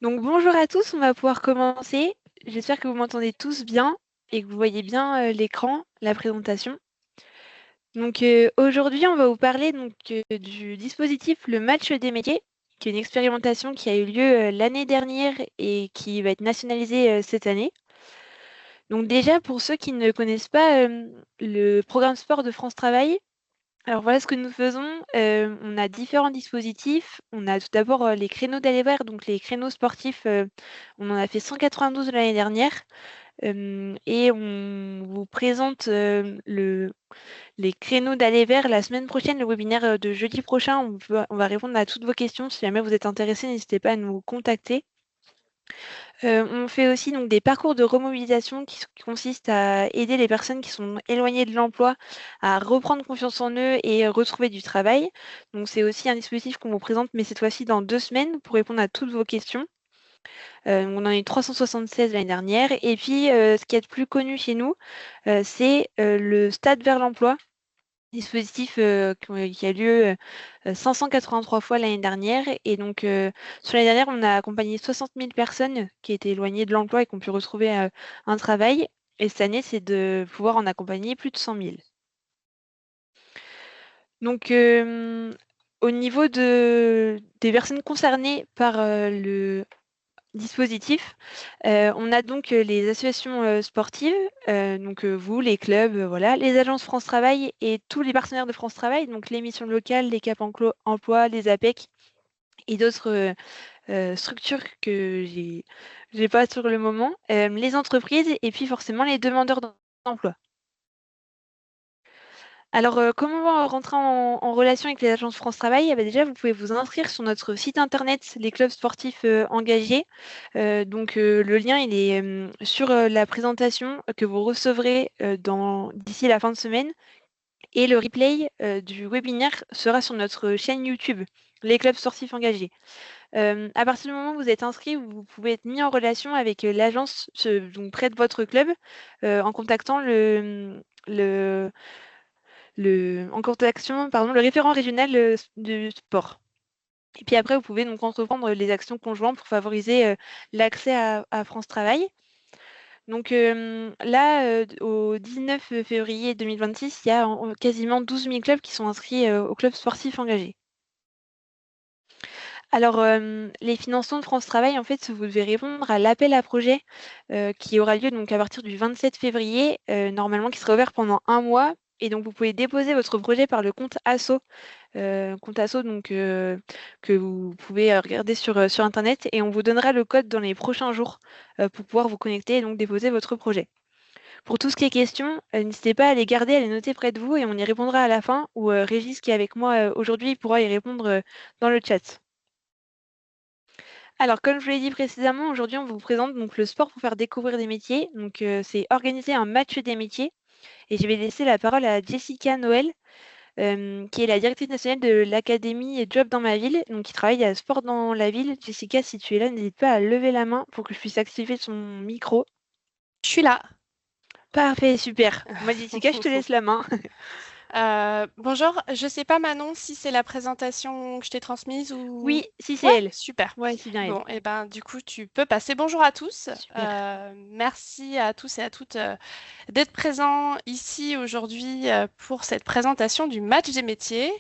Donc bonjour à tous, on va pouvoir commencer. J'espère que vous m'entendez tous bien et que vous voyez bien l'écran, la présentation. Donc aujourd'hui, on va vous parler du dispositif Le Match des métiers, qui est une expérimentation qui a eu lieu l'année dernière et qui va être nationalisée cette année. Donc déjà, pour ceux qui ne connaissent pas le programme sport de France Travail, alors voilà ce que nous faisons. On a différents dispositifs. On a tout d'abord les créneaux d'aller vers, donc les créneaux sportifs. On en a fait 192 l'année dernière. Et on vous présente les créneaux d'aller vers la semaine prochaine, le webinaire de jeudi prochain. On va répondre à toutes vos questions. Si jamais vous êtes intéressés, n'hésitez pas à nous contacter. On fait aussi donc des parcours de remobilisation qui consistent à aider les personnes qui sont éloignées de l'emploi à reprendre confiance en eux et retrouver du travail. Donc c'est aussi un dispositif qu'on vous présente, mais cette fois-ci dans 2 semaines pour répondre à toutes vos questions. On en a eu 376 l'année dernière. Et puis ce qui est le plus connu chez nous, c'est le Stade vers l'emploi. Dispositif qui a lieu 583 fois l'année dernière. Et donc, sur l'année dernière, on a accompagné 60 000 personnes qui étaient éloignées de l'emploi et qui ont pu retrouver un travail. Et cette année, c'est de pouvoir en accompagner plus de 100 000. Donc, au niveau des personnes concernées par le dispositif, on a donc les associations sportives, vous, les clubs, voilà, les agences France Travail et tous les partenaires de France Travail, donc les missions locales, les Cap Emploi, les APEC et d'autres structures que j'ai pas sur le moment, les entreprises et puis forcément les demandeurs d'emploi. Alors, comment rentrer en relation avec les agences France Travail? Eh bah, déjà, vous pouvez vous inscrire sur notre site internet, les clubs sportifs engagés. Le lien, il est sur la présentation que vous recevrez d'ici la fin de semaine. Et le replay du webinaire sera sur notre chaîne YouTube, les clubs sportifs engagés. À partir du moment où vous êtes inscrit, vous pouvez être mis en relation avec l'agence donc près de votre club en contactant en contactant, pardon, le référent régional du sport. Et puis après, vous pouvez donc entreprendre les actions conjointes pour favoriser l'accès à France Travail. Donc là, au 19 février 2026, il y a quasiment 12 000 clubs qui sont inscrits au club sportif engagé. Alors, les financements de France Travail, en fait, vous devez répondre à l'appel à projet qui aura lieu donc à partir du 27 février, normalement qui sera ouvert pendant 1 mois. Et donc, vous pouvez déposer votre projet par le compte asso que vous pouvez regarder sur internet et on vous donnera le code dans les prochains jours pour pouvoir vous connecter et donc déposer votre projet. Pour tout ce qui est questions, n'hésitez pas à les garder, à les noter près de vous et on y répondra à la fin ou Régis qui est avec moi aujourd'hui pourra y répondre dans le chat. Alors, comme je vous l'ai dit précédemment, aujourd'hui, on vous présente donc le sport pour faire découvrir des métiers. Donc, c'est organiser un match des métiers. Et je vais laisser la parole à Jessica Noël, qui est la directrice nationale de l'Académie Job dans ma ville, donc qui travaille à Sport dans la ville. Jessica, si tu es là, n'hésite pas à lever la main pour que je puisse activer son micro. Je suis là. Parfait, super. Moi, Jessica, je te laisse la main. Bonjour, je sais pas Manon si c'est la présentation que je t'ai transmise ou... Oui, si c'est Ouais, elle. super. Ouais, c'est bien elle. Bon, et ben du coup tu peux passer. Bonjour à tous. Super. Merci à tous et à toutes d'être présents ici aujourd'hui pour cette présentation du match des métiers.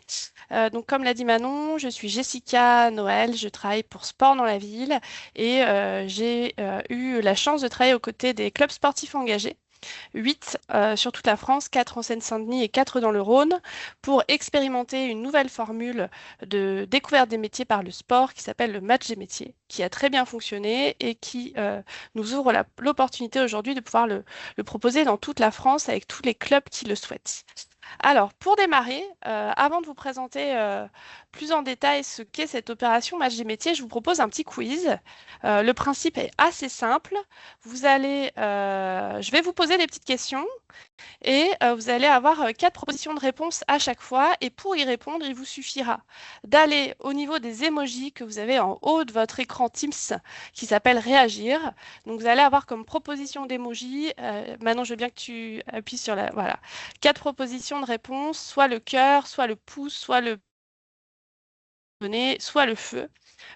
Donc comme l'a dit Manon, je suis Jessica Noël, je travaille pour Sport dans la ville et j'ai eu la chance de travailler aux côtés des clubs sportifs engagés. 8 sur toute la France, 4 en Seine-Saint-Denis et 4 dans le Rhône, pour expérimenter une nouvelle formule de découverte des métiers par le sport qui s'appelle le match des métiers, qui a très bien fonctionné et qui nous ouvre l'opportunité aujourd'hui de pouvoir le proposer dans toute la France avec tous les clubs qui le souhaitent. Alors, pour démarrer, avant de vous présenter plus en détail ce qu'est cette opération Match des métiers, je vous propose un petit quiz. Le principe est assez simple. Je vais vous poser des petites questions et vous allez avoir 4 propositions de réponse à chaque fois. Et pour y répondre, il vous suffira d'aller au niveau des emojis que vous avez en haut de votre écran Teams qui s'appelle Réagir. Donc vous allez avoir comme proposition d'emoji, maintenant je veux bien que tu appuies sur la... Voilà. 4 propositions de réponse, soit le cœur, soit le pouce, soit le donné, soit le feu.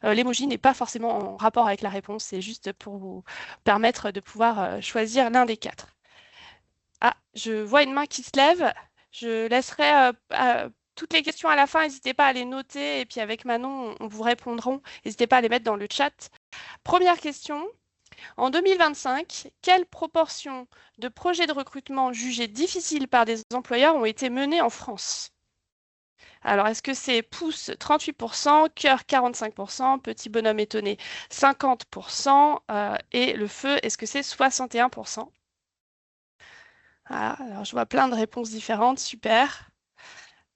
L'emoji n'est pas forcément en rapport avec la réponse, c'est juste pour vous permettre de pouvoir choisir l'un des quatre. Ah, je vois une main qui se lève. Je laisserai toutes les questions à la fin. N'hésitez pas à les noter et puis avec Manon, on vous répondront. N'hésitez pas à les mettre dans le chat. Première question. En 2025, quelle proportion de projets de recrutement jugés difficiles par des employeurs ont été menés en France? Alors, est-ce que c'est pouce 38%, cœur 45%, petit bonhomme étonné 50% et le feu, est-ce que c'est 61%? Voilà, alors je vois plein de réponses différentes, super,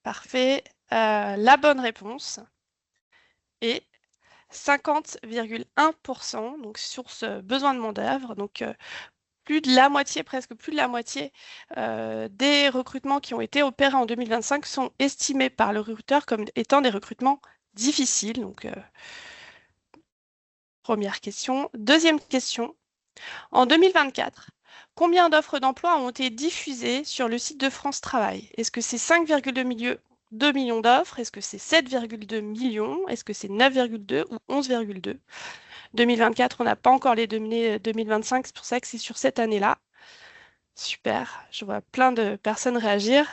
parfait. La bonne réponse est 50,1%, donc sur ce besoin de main-d'œuvre. Donc, plus de la moitié, presque plus de la moitié des recrutements qui ont été opérés en 2025 sont estimés par le recruteur comme étant des recrutements difficiles. Donc, première question. Deuxième question. En 2024, combien d'offres d'emploi ont été diffusées sur le site de France Travail? Est-ce que c'est 5,2 millions d'offres? Est-ce que c'est 7,2 millions? Est-ce que c'est 9,2 ou 11,2? 2024, on n'a pas encore les données 2025, c'est pour ça que c'est sur cette année-là. Super, je vois plein de personnes réagir.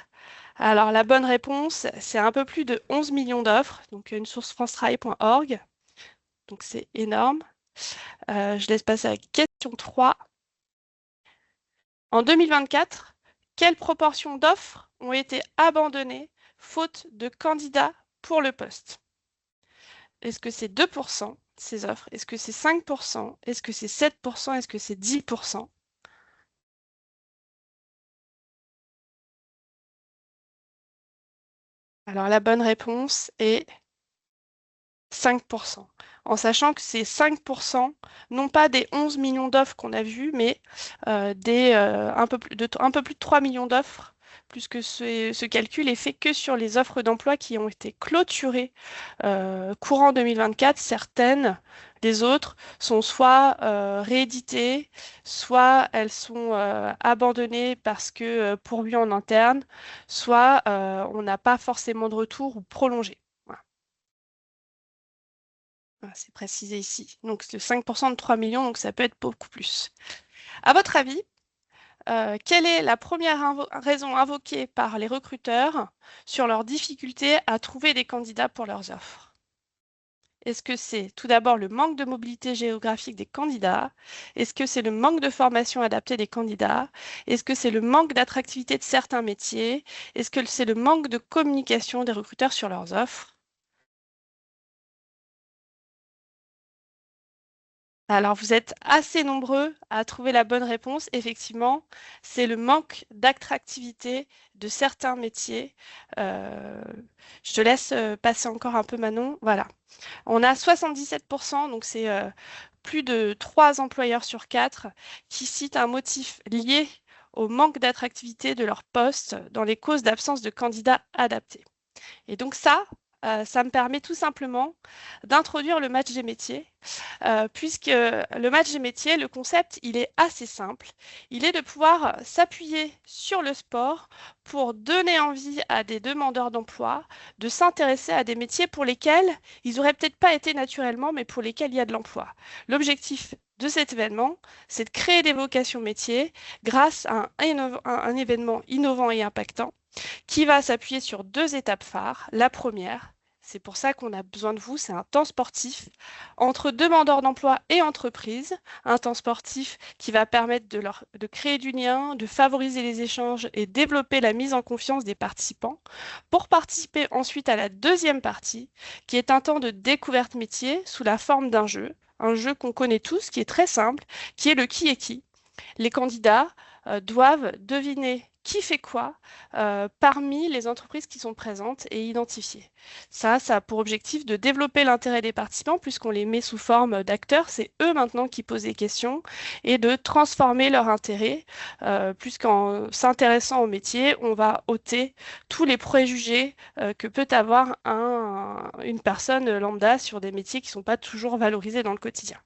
Alors la bonne réponse, c'est un peu plus de 11 millions d'offres, donc une source francetravail.org. Donc c'est énorme. Je laisse passer à la question 3. En 2024, quelle proportion d'offres ont été abandonnées faute de candidats pour le poste? Est-ce que c'est 2% ces offres? Est-ce que c'est 5%? Est-ce que c'est 7%? Est-ce que c'est 10%? Alors la bonne réponse est 5%. En sachant que c'est 5%, non pas des 11 millions d'offres qu'on a vues, mais un peu plus de 3 millions d'offres, plus que ce calcul est fait que sur les offres d'emploi qui ont été clôturées courant 2024. Certaines, les autres, sont soit rééditées, soit elles sont abandonnées parce que pourvues en interne, soit on n'a pas forcément de retour ou prolongé. C'est précisé ici. Donc, c'est 5% de 3 millions, donc ça peut être beaucoup plus. À votre avis, quelle est la première raison invoquée par les recruteurs sur leur difficulté à trouver des candidats pour leurs offres? Est-ce que c'est tout d'abord le manque de mobilité géographique des candidats? Est-ce que c'est le manque de formation adaptée des candidats? Est-ce que c'est le manque d'attractivité de certains métiers? Est-ce que c'est le manque de communication des recruteurs sur leurs offres? Alors, vous êtes assez nombreux à trouver la bonne réponse. Effectivement, c'est le manque d'attractivité de certains métiers. Je te laisse passer encore un peu, Manon. Voilà. On a 77%, donc c'est plus de 3 employeurs sur 4 qui citent un motif lié au manque d'attractivité de leur poste dans les causes d'absence de candidats adaptés. Et donc ça me permet tout simplement d'introduire le match des métiers, puisque le match des métiers, le concept, il est assez simple. Il est de pouvoir s'appuyer sur le sport pour donner envie à des demandeurs d'emploi de s'intéresser à des métiers pour lesquels ils n'auraient peut-être pas été naturellement, mais pour lesquels il y a de l'emploi. L'objectif de cet événement, c'est de créer des vocations métiers grâce à un événement innovant et impactant qui va s'appuyer sur 2 étapes phares. La première, c'est pour ça qu'on a besoin de vous, c'est un temps sportif entre demandeurs d'emploi et entreprises, un temps sportif qui va permettre de créer du lien, de favoriser les échanges et développer la mise en confiance des participants, pour participer ensuite à la deuxième partie, qui est un temps de découverte métier sous la forme d'un jeu, un jeu qu'on connaît tous, qui est très simple, qui est le qui est qui. Les candidats doivent deviner qui fait quoi parmi les entreprises qui sont présentes et identifiées. Ça a pour objectif de développer l'intérêt des participants puisqu'on les met sous forme d'acteurs. C'est eux maintenant qui posent des questions et de transformer leur intérêt puisqu'en s'intéressant au métier, on va ôter tous les préjugés que peut avoir une personne lambda sur des métiers qui ne sont pas toujours valorisés dans le quotidien.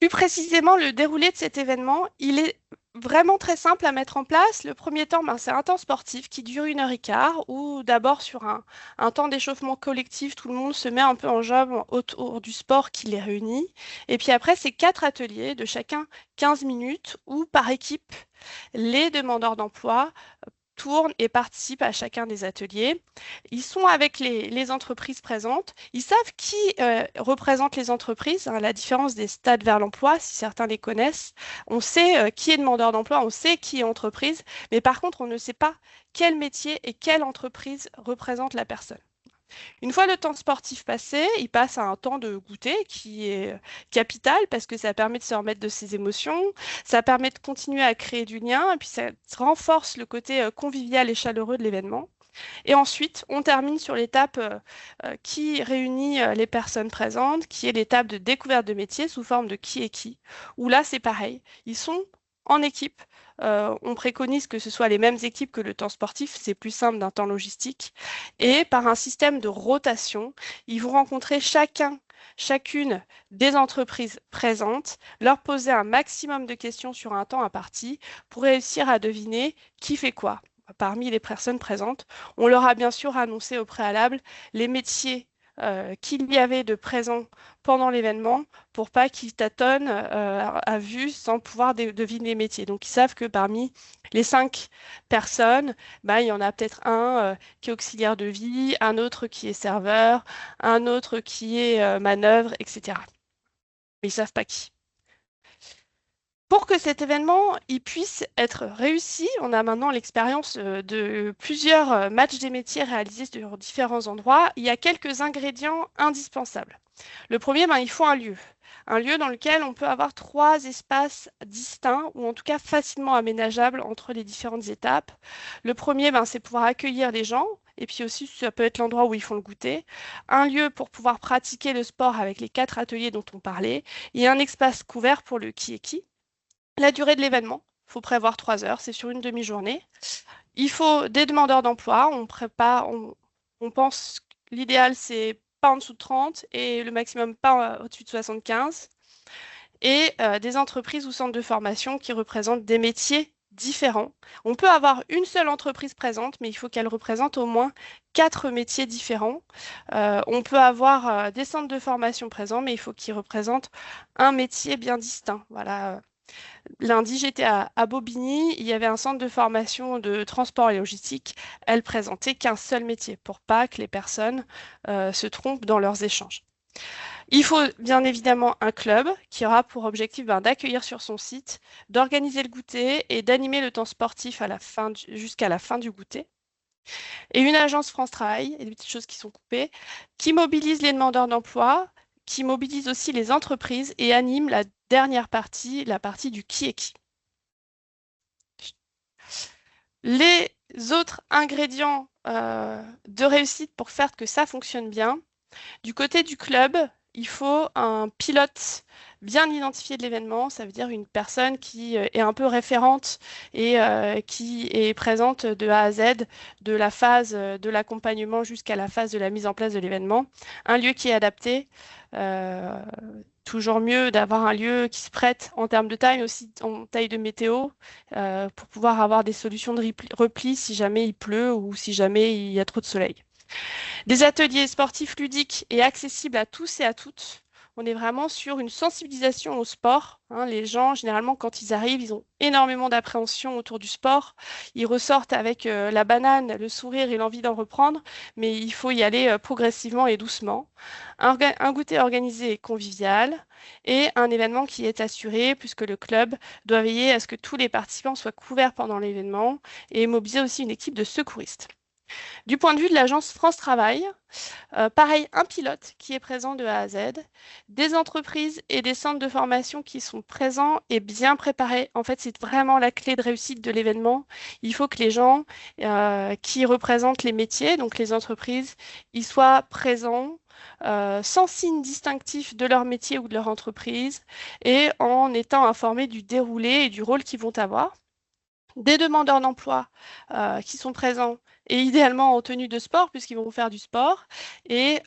Plus précisément, le déroulé de cet événement, il est vraiment très simple à mettre en place. Le premier temps, c'est un temps sportif qui dure 1 h 15, où d'abord sur un temps d'échauffement collectif, tout le monde se met un peu en jeu autour du sport qui les réunit. Et puis après, c'est 4 ateliers de chacun 15 minutes, où par équipe, les demandeurs d'emploi tournent et participent à chacun des ateliers. Ils sont avec les entreprises présentes. Ils savent qui représente les entreprises, hein, à la différence des stades vers l'emploi, si certains les connaissent. On sait qui est demandeur d'emploi, on sait qui est entreprise, mais par contre, on ne sait pas quel métier et quelle entreprise représente la personne. Une fois le temps sportif passé, il passe à un temps de goûter qui est capital parce que ça permet de se remettre de ses émotions, ça permet de continuer à créer du lien et puis ça renforce le côté convivial et chaleureux de l'événement. Et ensuite, on termine sur l'étape qui réunit les personnes présentes, qui est l'étape de découverte de métier sous forme de qui est qui, où là, c'est pareil. Ils sont en équipe. On préconise que ce soit les mêmes équipes que le temps sportif, c'est plus simple d'un temps logistique. Et par un système de rotation, ils vont rencontrer chacune des entreprises présentes, leur poser un maximum de questions sur un temps imparti pour réussir à deviner qui fait quoi parmi les personnes présentes. On leur a bien sûr annoncé au préalable les métiers qu'il y avait de présents pendant l'événement pour pas qu'ils tâtonnent à vue sans pouvoir deviner les métiers. Donc ils savent que parmi les 5 personnes, bah, il y en a peut-être un qui est auxiliaire de vie, un autre qui est serveur, un autre qui est manœuvre, etc. Mais ils savent pas qui. Pour que cet événement il puisse être réussi, on a maintenant l'expérience de plusieurs matchs des métiers réalisés sur différents endroits. Il y a quelques ingrédients indispensables. Le premier, il faut un lieu dans lequel on peut avoir 3 espaces distincts ou en tout cas facilement aménageables entre les différentes étapes. Le premier, c'est pouvoir accueillir les gens. Et puis aussi, ça peut être l'endroit où ils font le goûter. Un lieu pour pouvoir pratiquer le sport avec les 4 ateliers dont on parlait. Et un espace couvert pour le qui est qui. La durée de l'événement, il faut prévoir 3 heures, c'est sur une demi-journée. Il faut des demandeurs d'emploi, on pense que l'idéal c'est pas en dessous de 30 et le maximum pas au-dessus de 75. Et des entreprises ou centres de formation qui représentent des métiers différents. On peut avoir une seule entreprise présente, mais il faut qu'elle représente au moins 4 métiers différents. On peut avoir des centres de formation présents, mais il faut qu'ils représentent un métier bien distinct. Voilà. Lundi, j'étais à Bobigny, il y avait un centre de formation de transport et logistique. Elle présentait qu'un seul métier pour pas que les personnes se trompent dans leurs échanges. Il faut bien évidemment un club qui aura pour objectif d'accueillir sur son site, d'organiser le goûter et d'animer le temps sportif jusqu'à la fin du goûter. Et une agence France Travail, et des petites choses qui sont coupées, qui mobilise les demandeurs d'emploi, qui mobilise aussi les entreprises et anime la dernière partie, la partie du qui est qui. Les autres ingrédients de réussite pour faire que ça fonctionne bien, du côté du club, il faut un pilote bien identifié de l'événement, ça veut dire une personne qui est un peu référente et qui est présente de A à Z, de la phase de l'accompagnement jusqu'à la phase de la mise en place de l'événement. Un lieu qui est adapté, toujours mieux d'avoir un lieu qui se prête en termes de taille, mais aussi en taille de météo, pour pouvoir avoir des solutions de repli si jamais il pleut ou si jamais il y a trop de soleil. Des ateliers sportifs ludiques et accessibles à tous et à toutes. On est vraiment sur une sensibilisation au sport. Les gens, généralement, quand ils arrivent, ils ont énormément d'appréhension autour du sport. Ils ressortent avec la banane, le sourire et l'envie d'en reprendre, mais il faut y aller progressivement et doucement. Un goûter organisé et convivial et un événement qui est assuré, puisque le club doit veiller à ce que tous les participants soient couverts pendant l'événement et mobiliser aussi une équipe de secouristes. Du point de vue de l'agence France Travail, pareil, un pilote qui est présent de A à Z, des entreprises et des centres de formation qui sont présents et bien préparés. En fait, c'est vraiment la clé de réussite de l'événement. Il faut que les gens qui représentent les métiers, donc les entreprises, ils soient présents. Sans signe distinctif de leur métier ou de leur entreprise et en étant informés du déroulé et du rôle qu'ils vont avoir. des demandeurs d'emploi qui sont présents et idéalement en tenue de sport puisqu'ils vont faire du sport. Et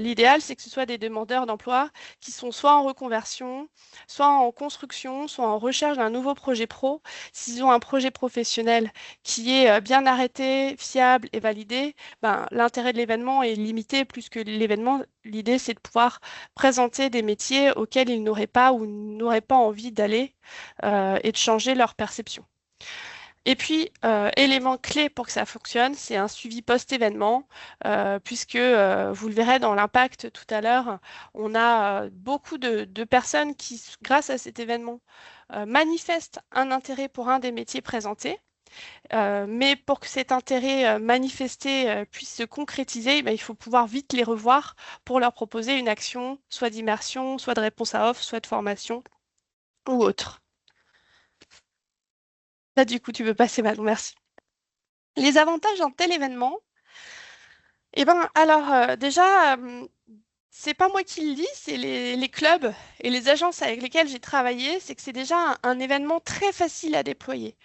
l'idéal, c'est que ce soit des demandeurs d'emploi qui sont soit en reconversion, soit en construction, soit en recherche d'un nouveau projet pro. S'ils ont un projet professionnel qui est bien arrêté, fiable et validé, ben, l'intérêt de l'événement est limité plus que l'événement. L'idée, c'est de pouvoir présenter des métiers auxquels ils n'auraient pas ou n'auraient pas envie d'aller et de changer leur perception. Et puis, élément clé pour que ça fonctionne, c'est un suivi post-événement, puisque vous le verrez dans l'impact tout à l'heure, on a beaucoup de personnes qui, grâce à cet événement, manifestent un intérêt pour un des métiers présentés. Mais pour que cet intérêt manifesté puisse se concrétiser, eh ben, il faut pouvoir vite les revoir pour leur proposer une action, soit d'immersion, soit de réponse à offre, soit de formation ou autre. Là, du coup, tu veux passer, Manon, merci. Les avantages d'un tel événement, eh ben, alors déjà, c'est pas moi qui le dis, c'est les clubs et les agences avec lesquelles j'ai travaillé, c'est que c'est déjà un événement très facile à déployer.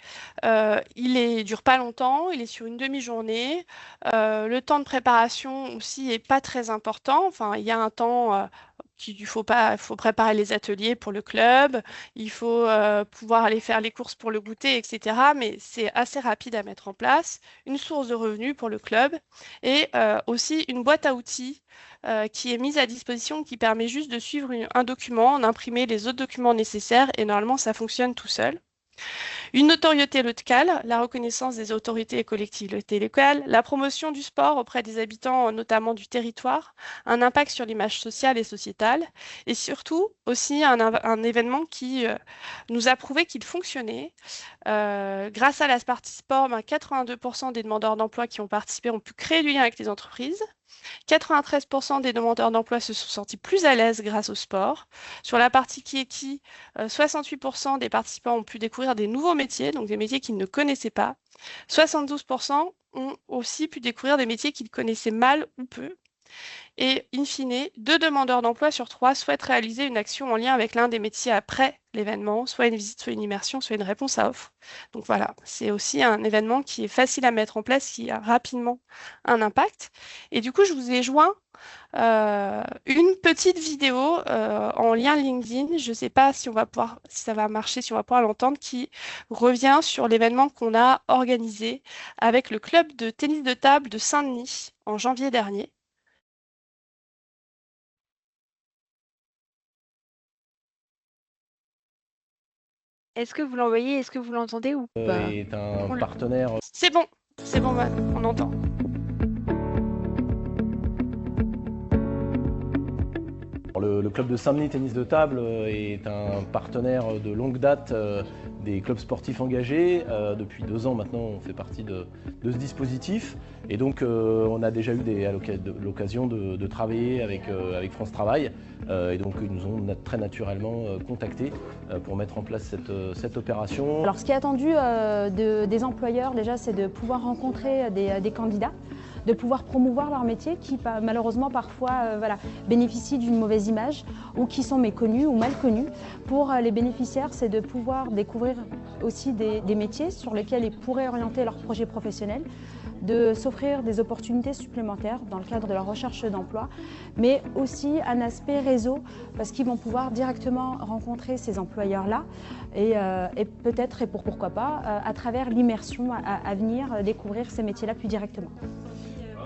Il dure pas longtemps, il est sur une demi-journée. Le temps de préparation aussi est pas très important. Enfin, il y a un temps il faut préparer les ateliers pour le club, il faut pouvoir aller faire les courses pour le goûter, etc. Mais c'est assez rapide à mettre en place. Une source de revenus pour le club et aussi une boîte à outils qui est mise à disposition qui permet juste de suivre un document, d'imprimer les autres documents nécessaires et normalement ça fonctionne tout seul. Une notoriété locale, la reconnaissance des autorités et collectivités locales, la promotion du sport auprès des habitants, notamment du territoire, un impact sur l'image sociale et sociétale, et surtout aussi un événement qui nous a prouvé qu'il fonctionnait. Grâce à la partie sport, 82% des demandeurs d'emploi qui ont participé ont pu créer du lien avec les entreprises. 93% des demandeurs d'emploi se sont sentis plus à l'aise grâce au sport. Sur la partie qui est qui, 68% des participants ont pu découvrir des nouveaux métiers, donc des métiers qu'ils ne connaissaient pas. 72% ont aussi pu découvrir des métiers qu'ils connaissaient mal ou peu. Et in fine, 2 demandeurs d'emploi sur 3 souhaitent réaliser une action en lien avec l'un des métiers après l'événement, soit une visite, soit une immersion, soit une réponse à offre. Donc voilà, c'est aussi un événement qui est facile à mettre en place, qui a rapidement un impact. Et du coup, je vous ai joint une petite vidéo en lien LinkedIn. Je ne sais pas si on va pouvoir, si ça va marcher, si on va pouvoir l'entendre, qui revient sur l'événement qu'on a organisé avec le club de tennis de table de Saint-Denis en janvier dernier. Est-ce que vous l'envoyez? Est-ce que vous l'entendez ou pas? Est un partenaire. C'est bon, on entend. Le club de Saint-Denis Tennis de Table est un partenaire de longue date des clubs sportifs engagés. Depuis 2 ans maintenant, on fait partie de ce dispositif. Et donc, on a déjà eu l'occasion de travailler avec France Travail. Et donc, ils nous ont très naturellement contactés pour mettre en place cette opération. Alors, ce qui est attendu des employeurs, déjà, c'est de pouvoir rencontrer des candidats, de pouvoir promouvoir leur métier qui malheureusement parfois bénéficient d'une mauvaise image ou qui sont méconnus ou mal connus. Pour les bénéficiaires, c'est de pouvoir découvrir aussi des métiers sur lesquels ils pourraient orienter leur projet professionnel, de s'offrir des opportunités supplémentaires dans le cadre de leur recherche d'emploi, mais aussi un aspect réseau parce qu'ils vont pouvoir directement rencontrer ces employeurs-là et peut-être, et pourquoi pas, à travers l'immersion à venir découvrir ces métiers-là plus directement.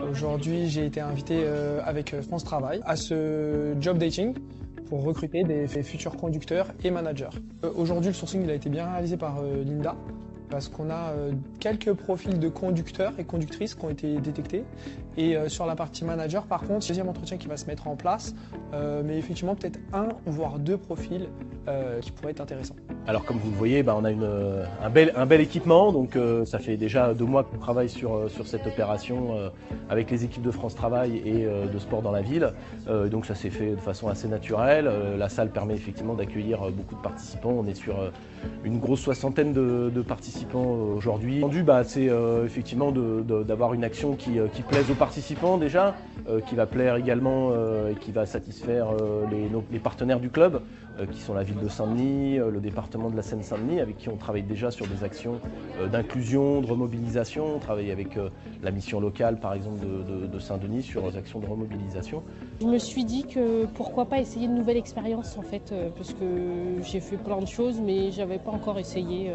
Aujourd'hui, j'ai été invité avec France Travail à ce job dating pour recruter des futurs conducteurs et managers. Aujourd'hui, le sourcing il a été bien réalisé par Linda parce qu'on a quelques profils de conducteurs et conductrices qui ont été détectés. Et sur la partie manager, par contre, deuxième entretien qui va se mettre en place, mais effectivement peut-être 1 voire 2 profils qui pourraient être intéressants. Alors comme vous le voyez, on a un bel équipement, donc ça fait déjà 2 mois qu'on travaille sur cette opération avec les équipes de France Travail et de Sport dans la ville. Donc ça s'est fait de façon assez naturelle. La salle permet effectivement d'accueillir beaucoup de participants. On est sur une grosse soixantaine de participants aujourd'hui. L'entendu, c'est effectivement d'avoir une action qui plaise aux participants déjà, qui va plaire également et qui va satisfaire les partenaires du club, qui sont la ville de Saint-Denis, le département de la Seine-Saint-Denis, avec qui on travaille déjà sur des actions d'inclusion, de remobilisation. On travaille avec la mission locale, par exemple, de Saint-Denis sur des actions de remobilisation. Je me suis dit que pourquoi pas essayer une nouvelle expérience en fait, parce que j'ai fait plein de choses, mais j'avais pas encore essayé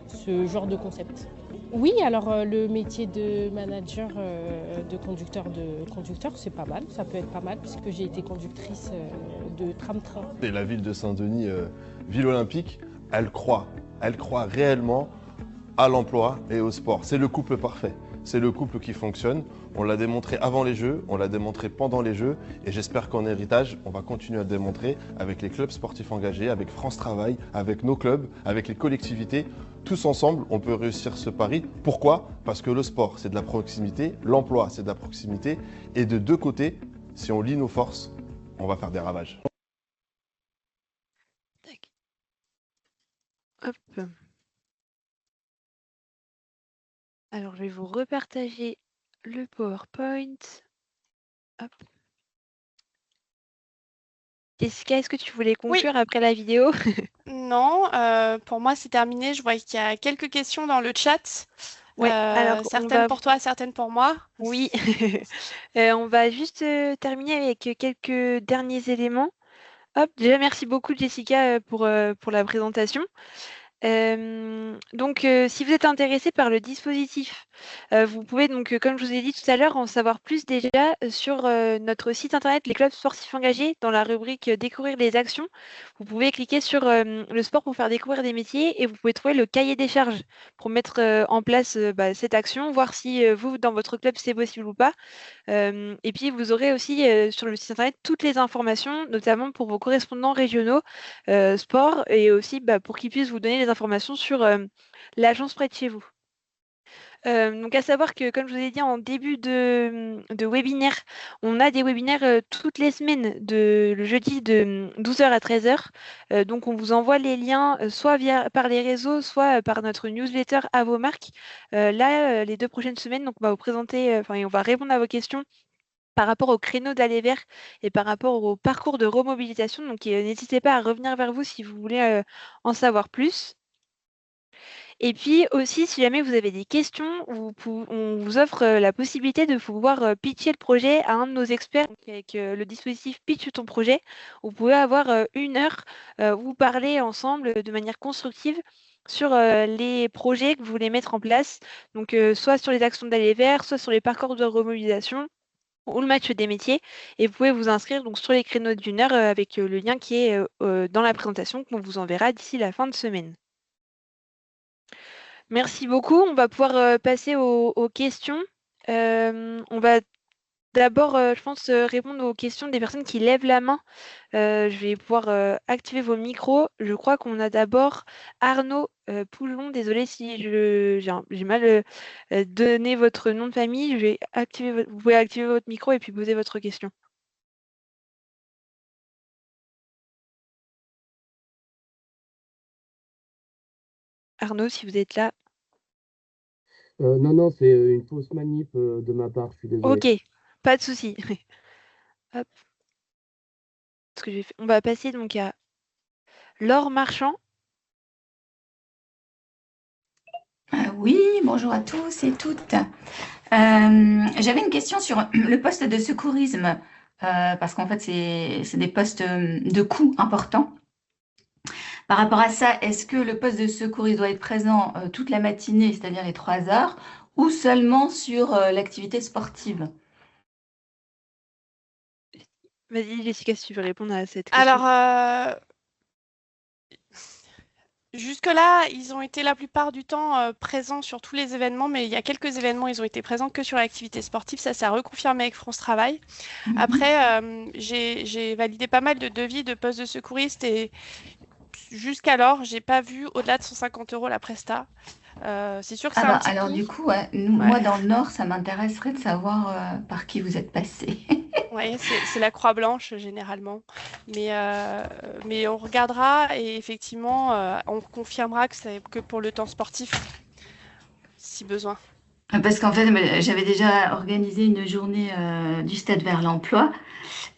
ce genre de concept. Oui, alors le métier de manager, de conducteur, c'est pas mal, ça peut être pas mal puisque j'ai été conductrice de tram-train. Et la ville de Saint-Denis, ville olympique, elle croit réellement à l'emploi et au sport. C'est le couple parfait, c'est le couple qui fonctionne. On l'a démontré avant les Jeux, on l'a démontré pendant les Jeux et j'espère qu'en héritage, on va continuer à le démontrer avec les clubs sportifs engagés, avec France Travail, avec nos clubs, avec les collectivités. Tous ensemble, on peut réussir ce pari. Pourquoi? Parce que le sport, c'est de la proximité, l'emploi, c'est de la proximité. Et de deux côtés, si on lie nos forces, on va faire des ravages. Tac. Hop. Alors, je vais vous repartager le PowerPoint. Hop. Jessica, est-ce que tu voulais conclure après la vidéo? Non, pour moi c'est terminé. Je vois qu'il y a quelques questions dans le chat. Ouais, alors certaines pour toi, certaines pour moi. Oui, on va juste terminer avec quelques derniers éléments. Hop, déjà merci beaucoup Jessica pour la présentation. Donc, si vous êtes intéressé par le dispositif, vous pouvez donc, comme je vous ai dit tout à l'heure, en savoir plus déjà sur notre site internet Les Clubs Sportifs Engagés, dans la rubrique Découvrir les actions. Vous pouvez cliquer sur le sport pour faire découvrir des métiers et vous pouvez trouver le cahier des charges pour mettre en place cette action, voir si vous, dans votre club, c'est possible ou pas. Et puis, vous aurez aussi sur le site internet toutes les informations, notamment pour vos correspondants régionaux sport et aussi pour qu'ils puissent vous donner les informations sur l'agence près de chez vous. Donc à savoir que, comme je vous ai dit en début de webinaire, on a des webinaires toutes les semaines, le jeudi de 12h à 13h. Donc on vous envoie les liens soit par les réseaux, soit par notre newsletter à vos marques. Là, les 2 prochaines semaines, donc on va vous présenter, et on va répondre à vos questions par rapport au créneau d'aller vert et par rapport au parcours de remobilisation. Donc n'hésitez pas à revenir vers vous si vous voulez en savoir plus. Et puis aussi, si jamais vous avez des questions, on vous offre la possibilité de pouvoir pitcher le projet à un de nos experts. Donc, avec le dispositif Pitch ton projet, vous pouvez avoir 1 heure où vous parlez ensemble de manière constructive sur les projets que vous voulez mettre en place. Donc, soit sur les actions d'aller vert, soit sur les parcours de remobilisation ou le match des métiers. Et vous pouvez vous inscrire donc sur les créneaux d'1 heure avec le lien qui est dans la présentation qu'on vous enverra d'ici la fin de semaine. Merci beaucoup. On va pouvoir passer aux questions. On va d'abord, je pense, répondre aux questions des personnes qui lèvent la main. Je vais pouvoir activer vos micros. Je crois qu'on a d'abord Arnaud Poulon. Désolée si j'ai mal donné votre nom de famille. Je vais vous pouvez activer votre micro et puis poser votre question. Arnaud, si vous êtes là. Non, c'est une fausse manip de ma part, je suis désolé. Ok, pas de souci. Hop. On va passer donc à Laure Marchand. Oui, bonjour à tous et toutes. J'avais une question sur le poste de secourisme, parce qu'en fait, c'est des postes de coût importants. Par rapport à ça, est-ce que le poste de secouriste doit être présent toute la matinée, c'est-à-dire les 3 heures, ou seulement sur l'activité sportive? Vas-y, Jessica, si tu veux répondre à cette question. Alors, jusque-là, ils ont été la plupart du temps présents sur tous les événements, mais il y a quelques événements, ils ont été présents que sur l'activité sportive. Ça s'est reconfirmé avec France Travail. Après, j'ai validé pas mal de devis de postes de secouristes et jusqu'alors, j'ai pas vu au-delà de 150 € la presta. C'est sûr que c'est un petit alors coût. du coup, ouais, moi dans le Nord, ça m'intéresserait de savoir par qui vous êtes passé. Oui, c'est la Croix-Blanche généralement. Mais on regardera et effectivement, on confirmera que c'est que pour le temps sportif, si besoin. Parce qu'en fait, j'avais déjà organisé une journée du Stade vers l'emploi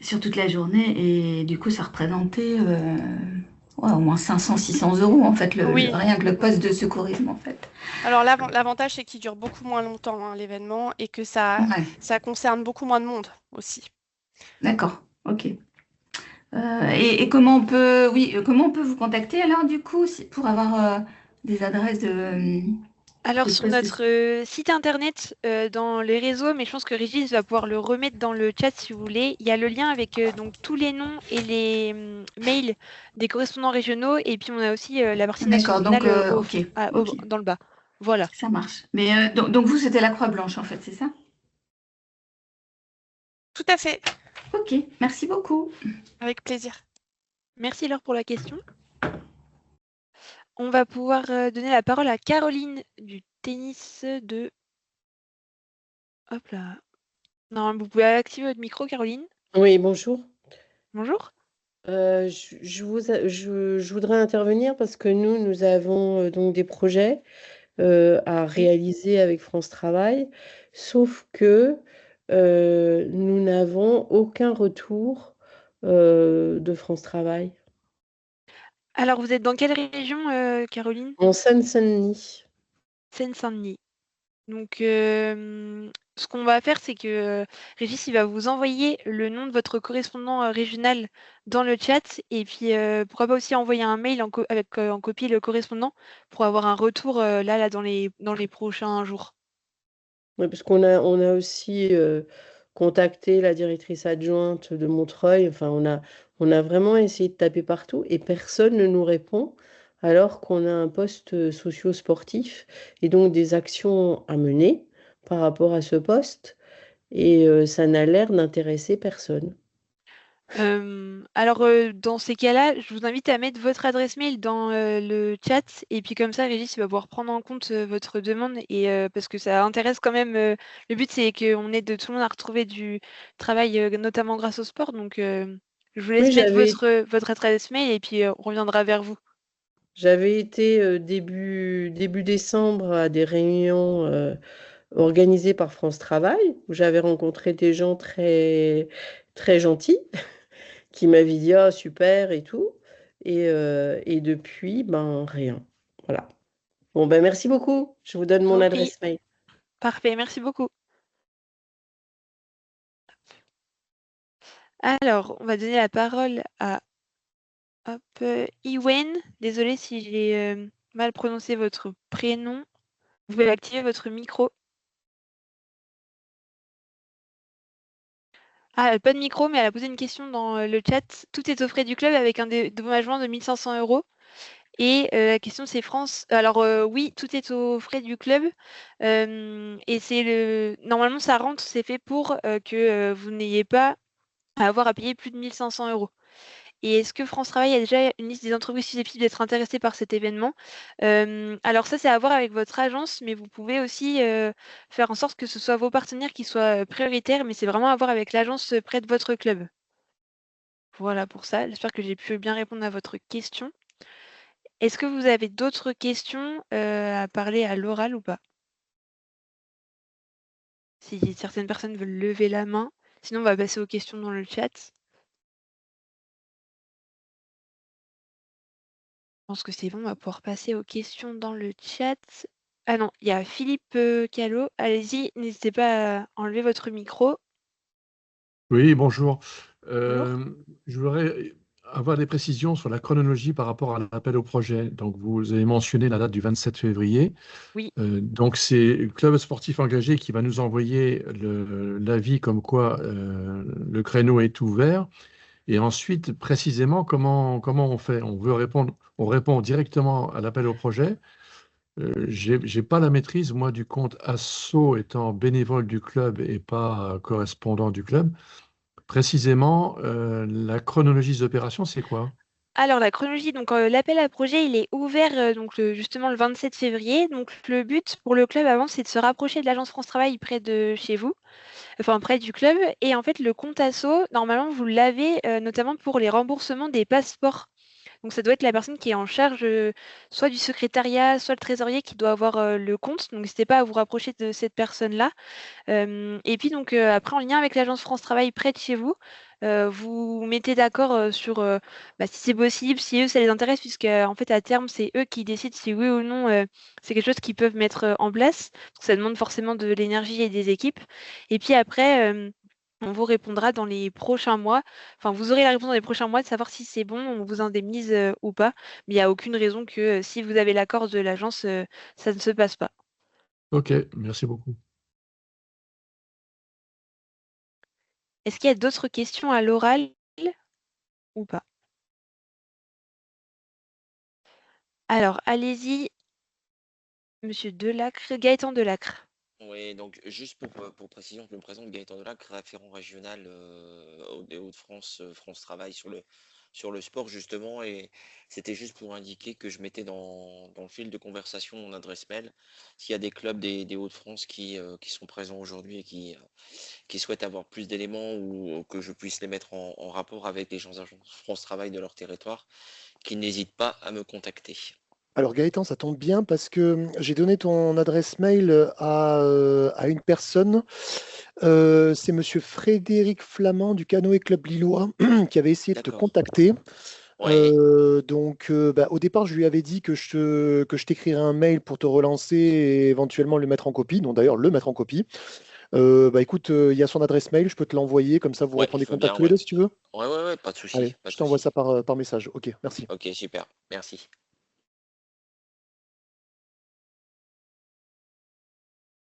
sur toute la journée et du coup, ça représentait ouais, au moins 500-600 € en fait, Oui, rien que le poste de secourisme en fait. alors l'avantage, c'est qu'il dure beaucoup moins longtemps, hein, l'événement, et que Ouais, ça concerne beaucoup moins de monde aussi. d'accord, ok. Et comment on peut, oui, comment on peut vous contacter alors du coup pour avoir des adresses Alors de sur postes de... notre site internet, dans les réseaux, mais je pense que Régis va pouvoir le remettre dans le chat si vous voulez, il y a le lien avec donc tous les noms et les mails des correspondants régionaux et puis on a aussi la partie D'accord, donc nationale ok, ok, dans le bas. Voilà. ça marche. Mais donc vous, c'était la Croix-Blanche en fait, c'est ça? Tout à fait, Ok, merci beaucoup. avec plaisir. Merci Laure pour la question. On va pouvoir donner la parole à Caroline du tennis de... Hop là. Non, vous pouvez activer votre micro, Caroline. Oui, bonjour. Bonjour. Je voudrais intervenir parce que nous avons donc des projets à Oui. réaliser avec France Travail, sauf que nous n'avons aucun retour de France Travail Alors, vous êtes dans quelle région, Caroline? en Seine-Saint-Denis. Seine-Saint-Denis. Donc, ce qu'on va faire, c'est que Régis, il va vous envoyer le nom de votre correspondant régional dans le chat. Et puis, pourquoi pas aussi envoyer un mail avec en copie le correspondant pour avoir un retour là, dans les prochains jours. Ouais, parce on a aussi contacté la directrice adjointe de Montreuil. Enfin, on a vraiment essayé de taper partout et personne ne nous répond, alors qu'on a un poste socio-sportif et donc des actions à mener par rapport à ce poste. Et ça n'a l'air d'intéresser personne. Alors, dans ces cas-là, je vous invite à mettre votre adresse mail dans le chat et puis comme ça, Régis il va pouvoir prendre en compte votre demande et parce que ça intéresse quand même. Le but, c'est qu'on aide tout le monde à retrouver du travail, notamment grâce au sport. Donc, je vous Oui, laisse mettre votre adresse mail et puis on reviendra vers vous. j'avais été début décembre à des réunions organisées par France Travail, où j'avais rencontré des gens très, très gentils qui m'avait dit ah super et tout. Et depuis, ben rien. Voilà. Bon ben merci beaucoup. Je vous donne Je vous mon en prie. adresse mail. Parfait, merci beaucoup. Alors, on va donner la parole à Iwen. Désolée si j'ai mal prononcé votre prénom. Vous pouvez activer votre micro. Ah, pas de micro, mais elle a posé une question dans le chat. Tout est aux frais du club avec un dédommagement de 1500 €. Et la question c'est France. Alors oui, tout est aux frais du club. Et normalement ça rentre, c'est fait pour que vous n'ayez pas à avoir à payer plus de 1500 €. Et est-ce que France Travail a déjà une liste des entreprises susceptibles d'être intéressées par cet événement? Alors ça, c'est à voir avec votre agence, mais vous pouvez aussi faire en sorte que ce soit vos partenaires qui soient prioritaires, mais c'est vraiment à voir avec l'agence près de votre club. Voilà pour ça. J'espère que j'ai pu bien répondre à votre question. Est-ce que vous avez d'autres questions à parler à l'oral ou pas? Si certaines personnes veulent lever la main, sinon on va passer aux questions dans le chat. Je pense que c'est bon, on va pouvoir passer aux questions dans le chat. Ah non, il y a Philippe Callot. Allez-y, n'hésitez pas à enlever votre micro. Oui, bonjour. Bonjour. Je voudrais avoir des précisions sur la chronologie par rapport à l'appel au projet. Donc, vous avez mentionné la date du 27 février. Oui. Donc, c'est le club sportif engagé qui va nous envoyer l'avis comme quoi le créneau est ouvert. Et ensuite, précisément, comment on fait? On répond directement à l'appel au projet. J'ai pas la maîtrise, moi, du compte Asso étant bénévole du club et pas correspondant du club. Précisément, la chronologie des opérations, c'est quoi? Alors la chronologie, donc l'appel à projet, il est ouvert donc justement le 27 février. Donc le but pour le club avant, c'est de se rapprocher de l'agence France Travail près de chez vous, enfin près du club. Et en fait, le compte asso, normalement, vous l'avez notamment pour les remboursements des passeports. Donc ça doit être la personne qui est en charge soit du secrétariat, soit le trésorier qui doit avoir le compte. Donc n'hésitez pas à vous rapprocher de cette personne-là. Et puis donc après, en lien avec l'agence France Travail près de chez vous, vous mettez d'accord sur si c'est possible, si eux ça les intéresse, puisque en fait à terme c'est eux qui décident si oui ou non c'est quelque chose qu'ils peuvent mettre en place. Donc, ça demande forcément de l'énergie et des équipes. Et puis après, on vous répondra dans les prochains mois. Enfin, vous aurez la réponse dans les prochains mois de savoir si c'est bon, on vous indemnise ou pas. Mais il n'y a aucune raison que si vous avez l'accord de l'agence, ça ne se passe pas. Ok, merci beaucoup. Est-ce qu'il y a d'autres questions à l'oral ou pas? Alors, allez-y, monsieur Delacre, Gaëtan Delacre. Oui, donc juste pour précision, je me présente Gaëtan Delacre, référent régional des Hauts-de-France, France Travail sur le sport justement, et c'était juste pour indiquer que je mettais dans le fil de conversation mon adresse mail, s'il y a des clubs des Hauts-de-France qui sont présents aujourd'hui et qui souhaitent avoir plus d'éléments ou que je puisse les mettre en rapport avec les gens d'agence France Travail de leur territoire, qu'ils n'hésitent pas à me contacter. Alors Gaëtan, ça tombe bien parce que j'ai donné ton adresse mail à une personne. C'est monsieur Frédéric Flamand du Canoë Club Lillois qui avait essayé de te contacter. Au départ, je lui avais dit que je t'écrirais un mail pour te relancer et éventuellement le mettre en copie. Donc d'ailleurs, le mettre en copie. Écoute, il y a son adresse mail, je peux te l'envoyer, comme ça vous reprenez contact tous les deux si tu veux. Ouais, pas de souci. Allez, je t'envoie ça par message. Ok, merci. Ok, super, merci.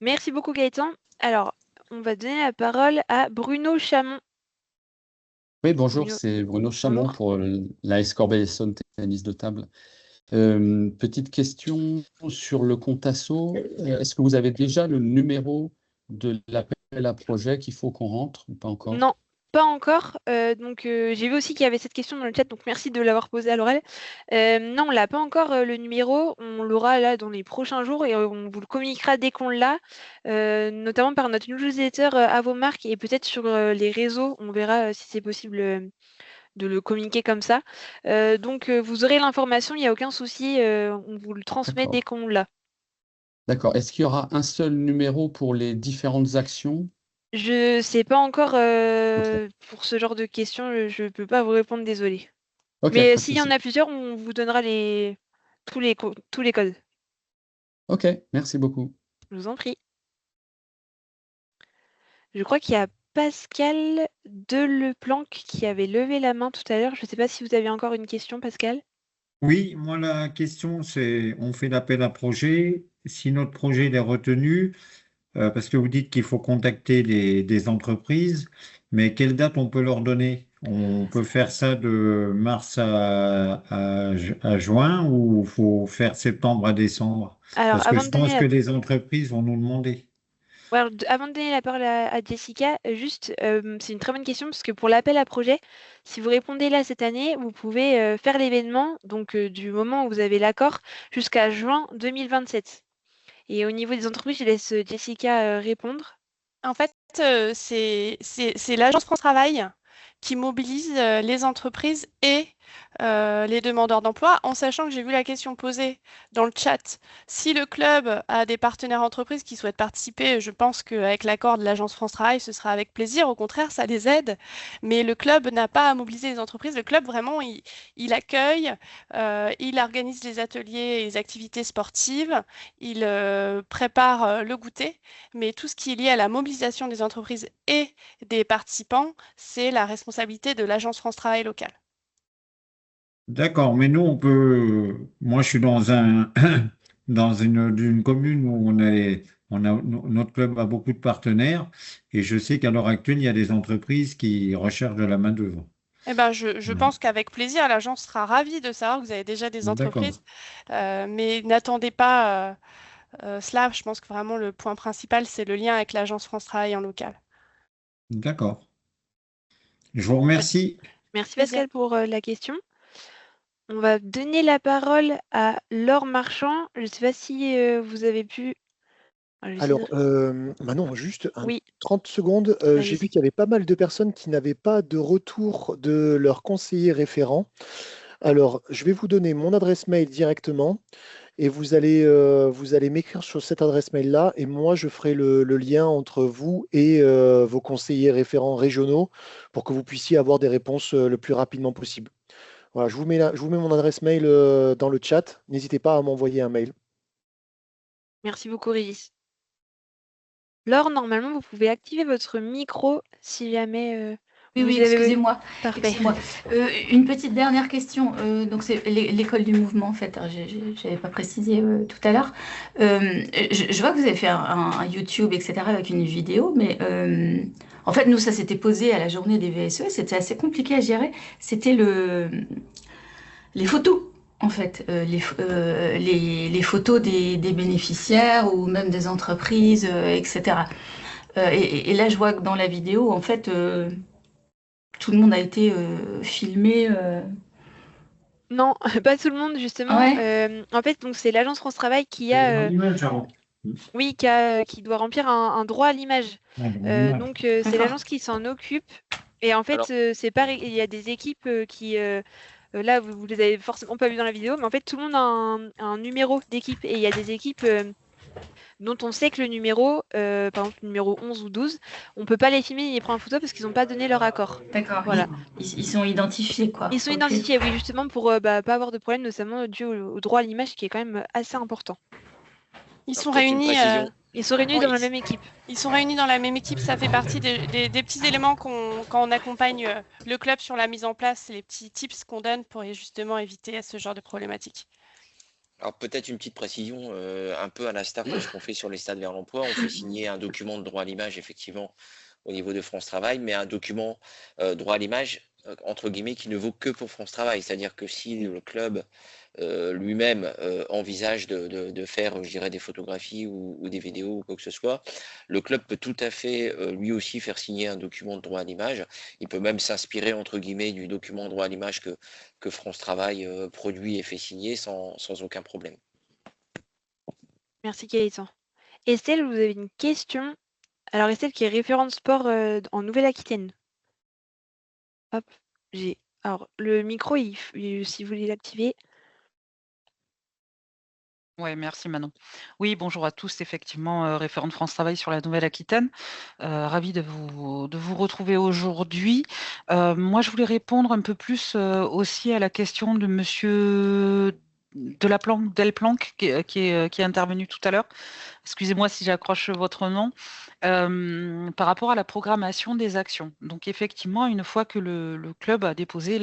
Merci beaucoup Gaëtan. Alors, on va donner la parole à Bruno Chamon. Oui, bonjour, c'est Bruno Chamon pour l'AS Corbeil-Essonnes Tennis de Table. Petite question sur le compte asso. Est-ce que vous avez déjà le numéro de l'appel à projet qu'il faut qu'on rentre ou pas encore? Non, pas encore. J'ai vu aussi qu'il y avait cette question dans le chat, donc merci de l'avoir posée à l'oral. Non, on l'a pas encore le numéro. On l'aura là dans les prochains jours et on vous le communiquera dès qu'on l'a, notamment par notre newsletter à vos marques et peut-être sur les réseaux. On verra si c'est possible de le communiquer comme ça. Vous aurez l'information, il n'y a aucun souci. On vous le transmet dès qu'on l'a. D'accord. Est-ce qu'il y aura un seul numéro pour les différentes actions? Je sais pas encore pour ce genre de questions, je peux pas vous répondre, désolé. Ok, Mais pas de s'il y en souci. a plusieurs, on vous donnera tous les codes. Ok, merci beaucoup. Je vous en prie. Je crois qu'il y a Pascal Deleplanque qui avait levé la main tout à l'heure. Je ne sais pas si vous avez encore une question, Pascal. Oui, moi la question c'est, on fait l'appel à projet. Si notre projet est retenu, parce que vous dites qu'il faut contacter des entreprises, mais quelle date on peut leur donner? On peut faire ça de mars à juin ou il faut faire septembre à décembre? Alors, Parce que je pense que les entreprises vont nous demander. Ouais, alors, avant de donner la parole à Jessica, c'est une très bonne question parce que pour l'appel à projet, si vous répondez là cette année, vous pouvez faire l'événement du moment où vous avez l'accord jusqu'à juin 2027. Et au niveau des entreprises, je laisse Jessica répondre. En fait, c'est l'agence France Travail qui mobilise les entreprises et les demandeurs d'emploi, en sachant que j'ai vu la question posée dans le chat. Si le club a des partenaires entreprises qui souhaitent participer, je pense qu'avec l'accord de l'agence France Travail, ce sera avec plaisir. Au contraire, ça les aide. Mais le club n'a pas à mobiliser les entreprises. Le club, vraiment, il accueille, il organise les ateliers et les activités sportives, il prépare le goûter. Mais tout ce qui est lié à la mobilisation des entreprises et des participants, c'est la responsabilité de l'agence France Travail locale. D'accord, mais nous, on peut. Moi, je suis dans une commune où notre club a beaucoup de partenaires et je sais qu'à l'heure actuelle, il y a des entreprises qui recherchent de la main-d'œuvre. Eh ben, je pense qu'avec plaisir, l'agence sera ravie de savoir que vous avez déjà des entreprises, mais n'attendez pas cela. Je pense que vraiment le point principal, c'est le lien avec l'agence France Travail en local. D'accord. Je vous remercie. Merci Pascal pour la question. On va donner la parole à Laure Marchand. Je ne sais pas si vous avez pu... Alors, Manon, juste Oui. 30 secondes. J'ai vu qu'il y avait pas mal de personnes qui n'avaient pas de retour de leur conseiller référent. Alors, je vais vous donner mon adresse mail directement et vous allez m'écrire sur cette adresse mail-là et moi, je ferai le lien entre vous et vos conseillers référents régionaux pour que vous puissiez avoir des réponses le plus rapidement possible. Voilà, je vous mets mon adresse mail dans le chat. N'hésitez pas à m'envoyer un mail. Merci beaucoup, Régis. Laure, normalement, vous pouvez activer votre micro si jamais Oui, vous oui, avez... excusez-moi. Parfait. Excusez-moi. Une petite dernière question. Donc, c'est l'école du mouvement, en fait. Je n'avais pas précisé tout à l'heure. Je vois que vous avez fait un YouTube, etc., avec une vidéo, mais en fait, nous, ça s'était posé à la journée des VSE. C'était assez compliqué à gérer. C'était les photos. En fait, les photos des bénéficiaires ou même des entreprises, etc. Et là, je vois que dans la vidéo, en fait, tout le monde a été filmé. Non, pas tout le monde, justement. Ouais. En fait, donc c'est l'agence France Travail qui a, oui, qui doit remplir un droit à l'image. Donc, c'est D'accord. l'agence qui s'en occupe. Et en fait, Alors, c'est pareil, il y a des équipes qui, là, vous les avez forcément pas vues dans la vidéo, mais en fait, tout le monde a un numéro d'équipe. Et il y a des équipes dont on sait que le numéro, par exemple, le numéro 11 ou 12, on peut pas les filmer ni les prendre en photo parce qu'ils n'ont pas donné leur accord. D'accord. Voilà. Ils sont identifiés, quoi. Ils sont Ok. identifiés, oui, justement, pour pas avoir de problème, notamment dû au droit à l'image qui est quand même assez important. Ils alors sont peut-être une réunis. précision. Ils sont réunis Oui, dans la même équipe. ils sont réunis dans la même équipe. Ça fait partie des petits éléments quand on accompagne le club sur la mise en place, c'est les petits tips qu'on donne pour justement éviter ce genre de problématiques. Alors peut-être une petite précision, un peu à l'instar de ce qu'on fait sur les stades vers l'emploi. On fait signer un document de droit à l'image, effectivement, au niveau de France Travail, mais un document droit à l'image, entre guillemets, qui ne vaut que pour France Travail. C'est-à-dire que si le club lui-même envisage de faire, je dirais, des photographies ou des vidéos ou quoi que ce soit, le club peut tout à fait lui aussi faire signer un document de droit à l'image. Il peut même s'inspirer, entre guillemets, du document de droit à l'image que France Travail produit et fait signer sans aucun problème. Merci, Gaëtan. Estelle, vous avez une question. Alors, Estelle, qui est référente sport en Nouvelle-Aquitaine. Hop, j'ai. Alors, le micro, si vous voulez l'activer. Ouais, merci Manon. Oui, bonjour à tous, effectivement, référente France Travail sur la Nouvelle-Aquitaine. Ravie de vous retrouver aujourd'hui. Moi, je voulais répondre un peu plus aussi à la question de monsieur Delplanque, qui est intervenu tout à l'heure. Excusez-moi si j'accroche votre nom. Par rapport à la programmation des actions. Donc effectivement, une fois que le club a déposé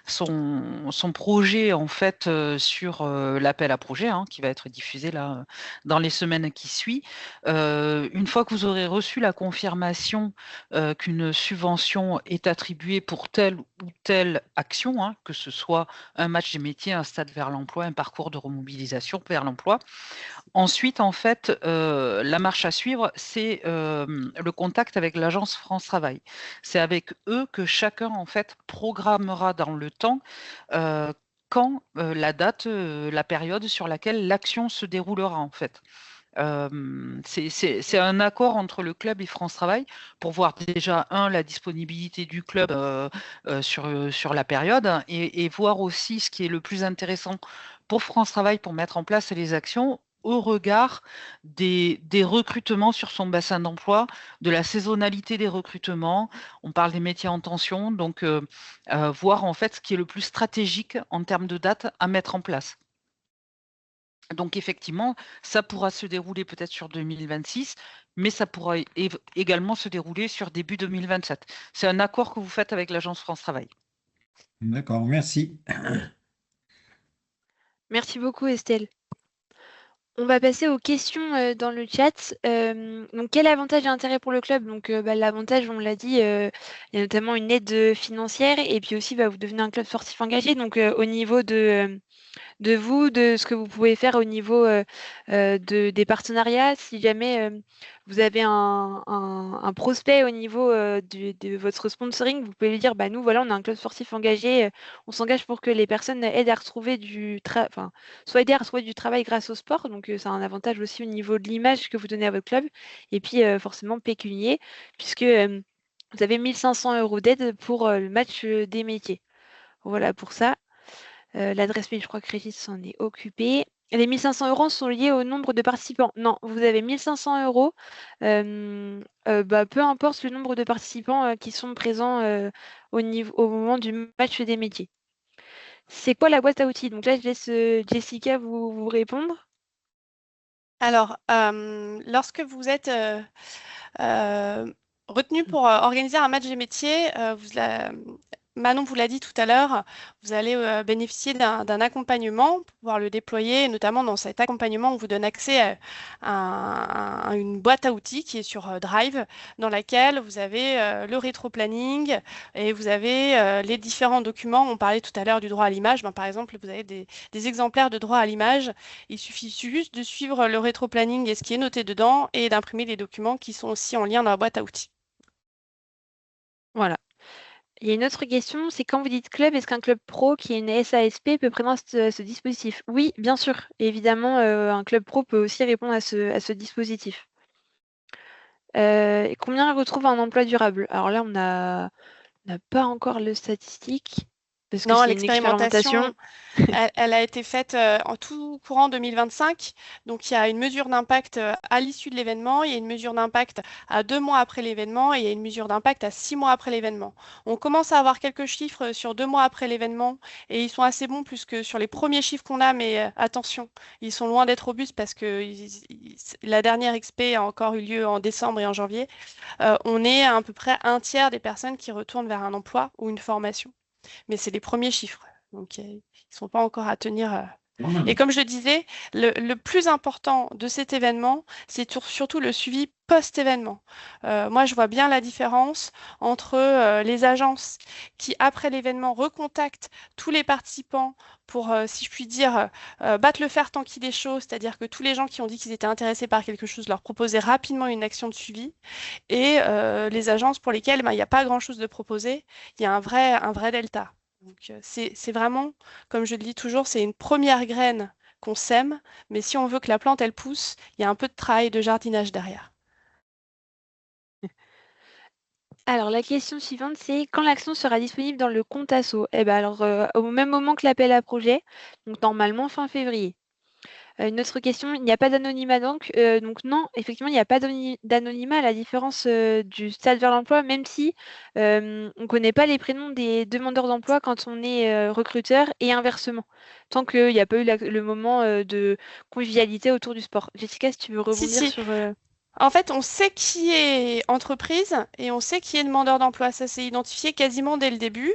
son projet en fait sur l'appel à projet, qui va être diffusé là dans les semaines qui suivent, une fois que vous aurez reçu la confirmation qu'une subvention est attribuée pour telle ou telle action, que ce soit un match des métiers, un stade vers l'emploi, un parcours de remobilisation vers l'emploi, ensuite, en fait, la marche à suivre, c'est le contact avec l'agence France Travail. C'est avec eux que chacun, en fait, programmera dans le temps quand la date, la période sur laquelle l'action se déroulera, en fait. C'est un accord entre le club et France Travail pour voir déjà, la disponibilité du club sur la période et voir aussi ce qui est le plus intéressant pour France Travail pour mettre en place les actions au regard des recrutements sur son bassin d'emploi, de la saisonnalité des recrutements. On parle des métiers en tension, donc voir en fait ce qui est le plus stratégique en termes de date à mettre en place. Donc effectivement, ça pourra se dérouler peut-être sur 2026, mais ça pourra également se dérouler sur début 2027. C'est un accord que vous faites avec l'agence France Travail. D'accord, merci. Merci beaucoup, Estelle. On va passer aux questions dans le chat. Donc, quel avantage et intérêt pour le club? Donc, l'avantage, on l'a dit, il y a notamment une aide financière et puis aussi, vous devenez un club sportif engagé. Donc, au niveau de vous, de ce que vous pouvez faire au niveau des partenariats, si jamais vous avez un prospect au niveau de votre sponsoring, vous pouvez lui dire, nous, voilà, on a un club sportif engagé, on s'engage pour que les personnes aident à retrouver soit aider à retrouver du travail grâce au sport. Donc, c'est un avantage aussi au niveau de l'image que vous donnez à votre club. Et puis, forcément, pécunier, puisque vous avez 1 500 € d'aide pour le match des métiers. Voilà pour ça. L'adresse mail, je crois que Régis s'en est occupé. Les 1 500 € sont liés au nombre de participants. Non, vous avez 1 500 €, peu importe le nombre de participants, qui sont présents, au moment du match des métiers. C'est quoi la boîte à outils? Donc là, je laisse, Jessica vous répondre. Alors, lorsque vous êtes retenu pour organiser un match des métiers, Manon vous l'a dit tout à l'heure, vous allez bénéficier d'un accompagnement pour pouvoir le déployer. Et notamment dans cet accompagnement, on vous donne accès à une boîte à outils qui est sur Drive, dans laquelle vous avez le rétro-planning et vous avez les différents documents. On parlait tout à l'heure du droit à l'image. Par exemple, vous avez des exemplaires de droit à l'image. Il suffit juste de suivre le rétro-planning et ce qui est noté dedans et d'imprimer les documents qui sont aussi en lien dans la boîte à outils. Voilà. Il y a une autre question, c'est quand vous dites club, est-ce qu'un club pro qui est une SASP peut prendre ce dispositif? Oui, bien sûr. Évidemment, un club pro peut aussi répondre à ce dispositif. Et combien retrouve un emploi durable? Alors là, on n'a pas encore le statistique, parce que Non, c'est une expérimentation. l'expérimentation, elle a été faite en tout courant 2025. Donc, il y a une mesure d'impact à l'issue de l'événement, il y a une mesure d'impact à 2 mois après l'événement et il y a une mesure d'impact à 6 mois après l'événement. On commence à avoir quelques chiffres sur 2 mois après l'événement et ils sont assez bons plus que sur les premiers chiffres qu'on a, mais attention, ils sont loin d'être robustes parce que la dernière XP a encore eu lieu en décembre et en janvier. On est à peu près un tiers des personnes qui retournent vers un emploi ou une formation. Mais c'est les premiers chiffres. Donc, ils ne sont pas encore à tenir. Et comme je le disais, le plus important de cet événement, c'est surtout le suivi post-événement. Moi, je vois bien la différence entre les agences qui, après l'événement, recontactent tous les participants pour, si je puis dire, battre le fer tant qu'il est chaud, c'est-à-dire que tous les gens qui ont dit qu'ils étaient intéressés par quelque chose leur proposer rapidement une action de suivi, et les agences pour lesquelles il n'y a pas grand-chose de proposé, il y a un vrai delta. Donc, c'est vraiment, comme je le dis toujours, c'est une première graine qu'on sème, mais si on veut que la plante, elle pousse, il y a un peu de travail de jardinage derrière. Alors, la question suivante, c'est quand l'action sera disponible dans le compte asso? Eh ben alors, au même moment que l'appel à projet, donc normalement fin février. Une autre question, il n'y a pas d'anonymat donc non, effectivement, il n'y a pas d'anonymat à la différence, du stade vers l'emploi, même si, on ne connaît pas les prénoms des demandeurs d'emploi quand on est, recruteur et inversement, tant qu'il n'y a pas eu le moment, de convivialité autour du sport. Jessica, si tu veux Si, rebondir si. sur, En fait, on sait qui est entreprise et on sait qui est demandeur d'emploi. Ça s'est identifié quasiment dès le début.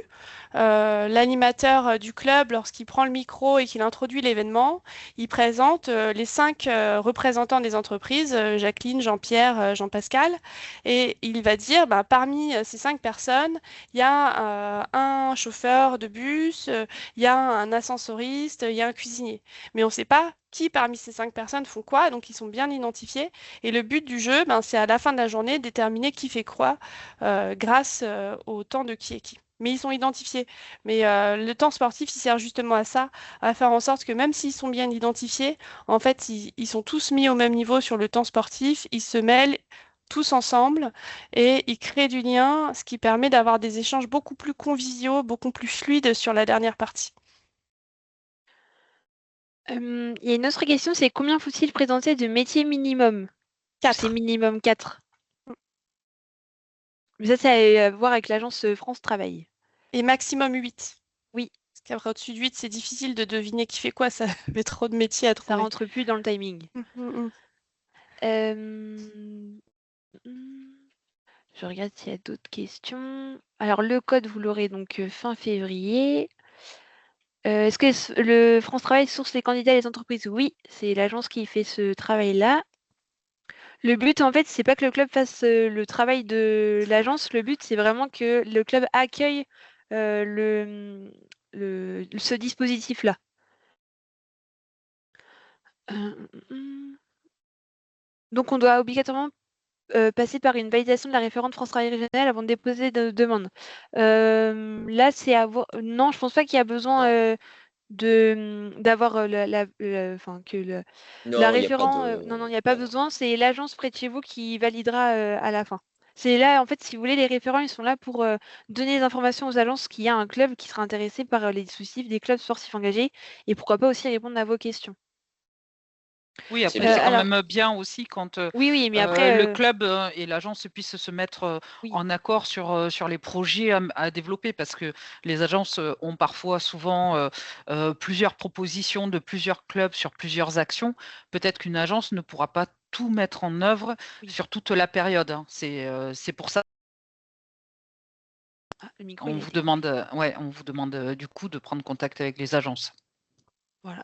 L'animateur du club, lorsqu'il prend le micro et qu'il introduit l'événement, il présente les 5 représentants des entreprises, Jacqueline, Jean-Pierre, Jean-Pascal, et il va dire, parmi ces 5 personnes, il y a un chauffeur de bus, il y a un ascensoriste, il y a un cuisinier. Mais on ne sait pas qui parmi ces 5 personnes font quoi, donc ils sont bien identifiés. Et le but du jeu, c'est à la fin de la journée déterminer qui fait quoi grâce au temps de qui est qui. Mais ils sont identifiés. Mais le temps sportif, il sert justement à ça, à faire en sorte que même s'ils sont bien identifiés, en fait, ils sont tous mis au même niveau sur le temps sportif, ils se mêlent tous ensemble et ils créent du lien, ce qui permet d'avoir des échanges beaucoup plus conviviaux, beaucoup plus fluides sur la dernière partie. il y a une autre question, c'est combien faut-il présenter de métiers minimum? 4. C'est minimum 4. Mais ça, c'est à voir avec l'agence France Travail. Et maximum 8. Oui. Parce qu'après, au-dessus de 8, c'est difficile de deviner qui fait quoi. Ça fait trop de métiers à trouver. Ça rentre plus dans le timing. Je regarde s'il y a d'autres questions. Alors, le code, vous l'aurez donc fin février. Est-ce que le France Travail source les candidats et les entreprises? Oui, c'est l'agence qui fait ce travail-là. Le but, en fait, c'est pas que le club fasse le travail de l'agence. Le but, c'est vraiment que le club accueille ce dispositif-là. Donc, on doit obligatoirement passer par une validation de la référente France Travail régionale avant de déposer de demande. Là, c'est à voir. Non, je pense pas qu'il y a besoin d'avoir la Non, il n'y a pas référent. de. Non, il n'y a pas besoin. C'est l'agence près de chez vous qui validera à la fin. C'est là, en fait, si vous voulez, les référents, ils sont là pour donner les informations aux agences qu'il y a un club qui sera intéressé par les dispositifs des clubs sportifs engagés et pourquoi pas aussi répondre à vos questions. Oui, C'est après, c'est bien. quand alors, même bien aussi quand oui, mais le après, club et l'agence puissent se mettre oui, en accord sur les projets à développer, parce que les agences ont parfois souvent plusieurs propositions de plusieurs clubs sur plusieurs actions. Peut-être qu'une agence ne pourra pas tout mettre en œuvre oui. sur toute la période, hein. C'est pour ça Ah, le micro, on il a vous été coupé. demande, on vous demande du coup de prendre contact avec les agences. Voilà.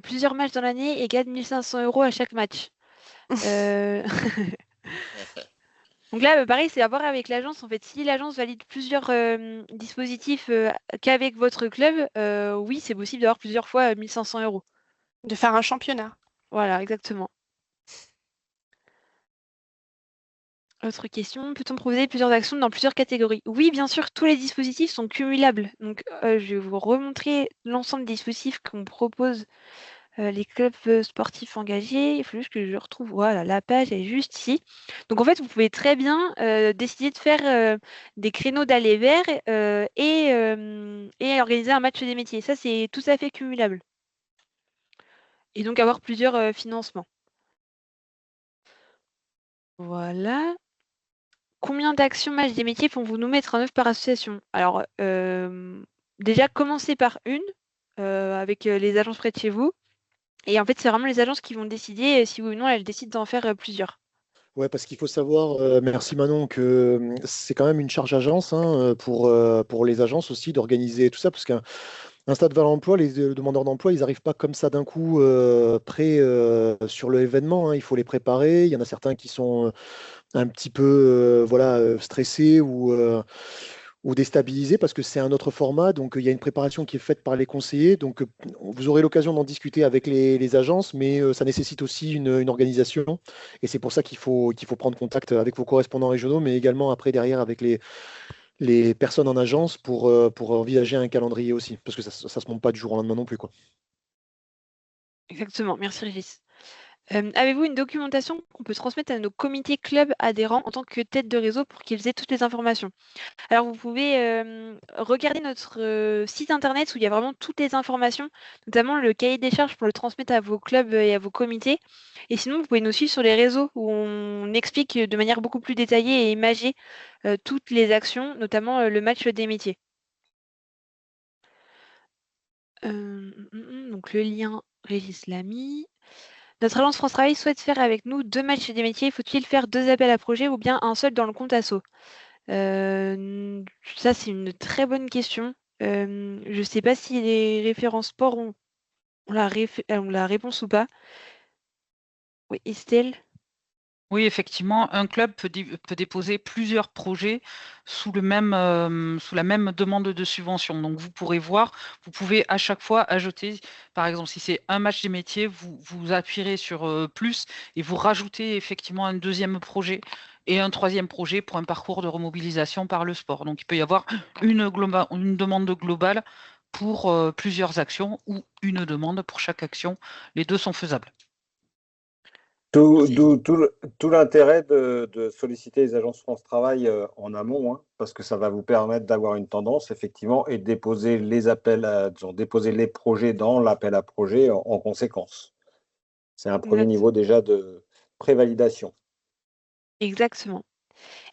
Plusieurs matchs dans l'année égale 1 500 € à chaque match. Euh, Donc là, pareil, c'est à voir avec l'agence. En fait, si l'agence valide plusieurs dispositifs qu'avec votre club, oui, c'est possible d'avoir plusieurs fois 1 500 €. De faire un championnat. Voilà, exactement. Autre question, peut-on proposer plusieurs actions dans plusieurs catégories? Oui, bien sûr, tous les dispositifs sont cumulables. Donc, je vais vous remontrer l'ensemble des dispositifs qu'on propose les clubs sportifs engagés. Il faut juste que je retrouve. Voilà, la page est juste ici. Donc, en fait, vous pouvez très bien décider de faire des créneaux d'aller vers et organiser un match des métiers. Ça, c'est tout à fait cumulable. Et donc, avoir plusieurs financements. Voilà. Combien d'actions match des métiers pouvons-vous nous mettre en œuvre par association? Alors, déjà, commencez par une avec les agences près de chez vous. Et en fait, c'est vraiment les agences qui vont décider si oui ou non elles décident d'en faire plusieurs. Ouais, parce qu'il faut savoir, merci Manon, que c'est quand même une charge agence hein, pour les agences aussi d'organiser tout ça, parce qu'un stade vers l'emploi, les demandeurs d'emploi, ils n'arrivent pas comme ça d'un coup prêts sur l'événement, hein. Il faut les préparer. Il y en a certains qui sont un petit peu voilà, stressés ou déstabilisés parce que c'est un autre format. Donc, il y a une préparation qui est faite par les conseillers. Donc, vous aurez l'occasion d'en discuter avec les agences, mais ça nécessite aussi une organisation. Et c'est pour ça qu'il faut prendre contact avec vos correspondants régionaux, mais également après, derrière, avec les personnes en agence pour envisager un calendrier aussi. Parce que ça ne se monte pas du jour au lendemain non plus, quoi. Exactement, merci Régis. Avez-vous une documentation qu'on peut transmettre à nos comités clubs adhérents en tant que tête de réseau pour qu'ils aient toutes les informations? Alors, vous pouvez regarder notre site internet où il y a vraiment toutes les informations, notamment le cahier des charges pour le transmettre à vos clubs et à vos comités. Et sinon, vous pouvez nous suivre sur les réseaux où on explique de manière beaucoup plus détaillée et imagée toutes les actions, notamment le match des métiers. Donc le lien, Régis l'a mis. Notre agence France Travail souhaite faire avec nous 2 matchs des métiers. Faut-il faire 2 appels à projets ou bien un seul dans le compte asso? Ça, c'est une très bonne question. Je ne sais pas si les référents sport ont la réponse ou pas. Oui, Estelle? Oui, effectivement, un club peut déposer plusieurs projets sous la même demande de subvention. Donc, vous pourrez voir, vous pouvez à chaque fois ajouter, par exemple, si c'est un match des métiers, vous appuierez sur plus et vous rajoutez effectivement un deuxième projet et un troisième projet pour un parcours de remobilisation par le sport. Donc, il peut y avoir une demande globale pour plusieurs actions ou une demande pour chaque action. Les deux sont faisables. Tout l'intérêt de solliciter les agences France Travail en amont, hein, parce que ça va vous permettre d'avoir une tendance, effectivement, et de déposer déposer les projets dans l'appel à projet en conséquence. C'est un premier niveau déjà de prévalidation. Exactement.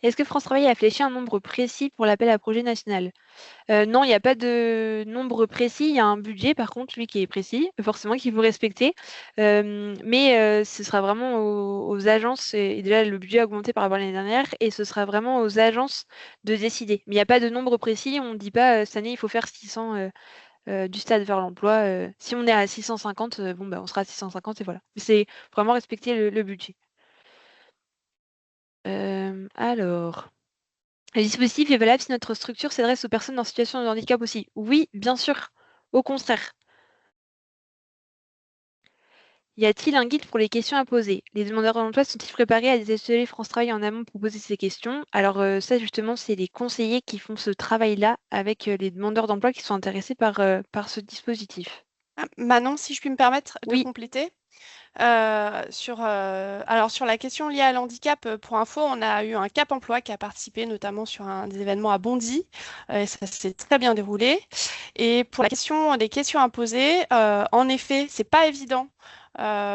Est-ce que France Travail a fléché un nombre précis pour l'appel à projet national? Non, il n'y a pas de nombre précis. Il y a un budget, par contre, lui, qui est précis, forcément, qu'il faut respecter. Mais ce sera vraiment aux agences, et déjà, le budget a augmenté par rapport à l'année dernière, et ce sera vraiment aux agences de décider. Mais il n'y a pas de nombre précis. On ne dit pas, cette année, il faut faire 600 du stade vers l'emploi. Si on est à 650, bon, bah, on sera à 650 et voilà. C'est vraiment respecter le budget. Alors, le dispositif est valable si notre structure s'adresse aux personnes en situation de handicap aussi. Oui, bien sûr. Au contraire. Y a-t-il un guide pour les questions à poser? Les demandeurs d'emploi sont-ils préparés à des ateliers France Travail en amont pour poser ces questions? Alors ça, justement, c'est les conseillers qui font ce travail-là avec les demandeurs d'emploi qui sont intéressés par ce dispositif. Manon, si je puis me permettre de Oui. compléter. Alors sur la question liée à l'handicap, pour info, on a eu un Cap Emploi qui a participé notamment sur un des événements à Bondy, et ça s'est très bien déroulé. Et pour la question des questions à poser, en effet, c'est pas évident,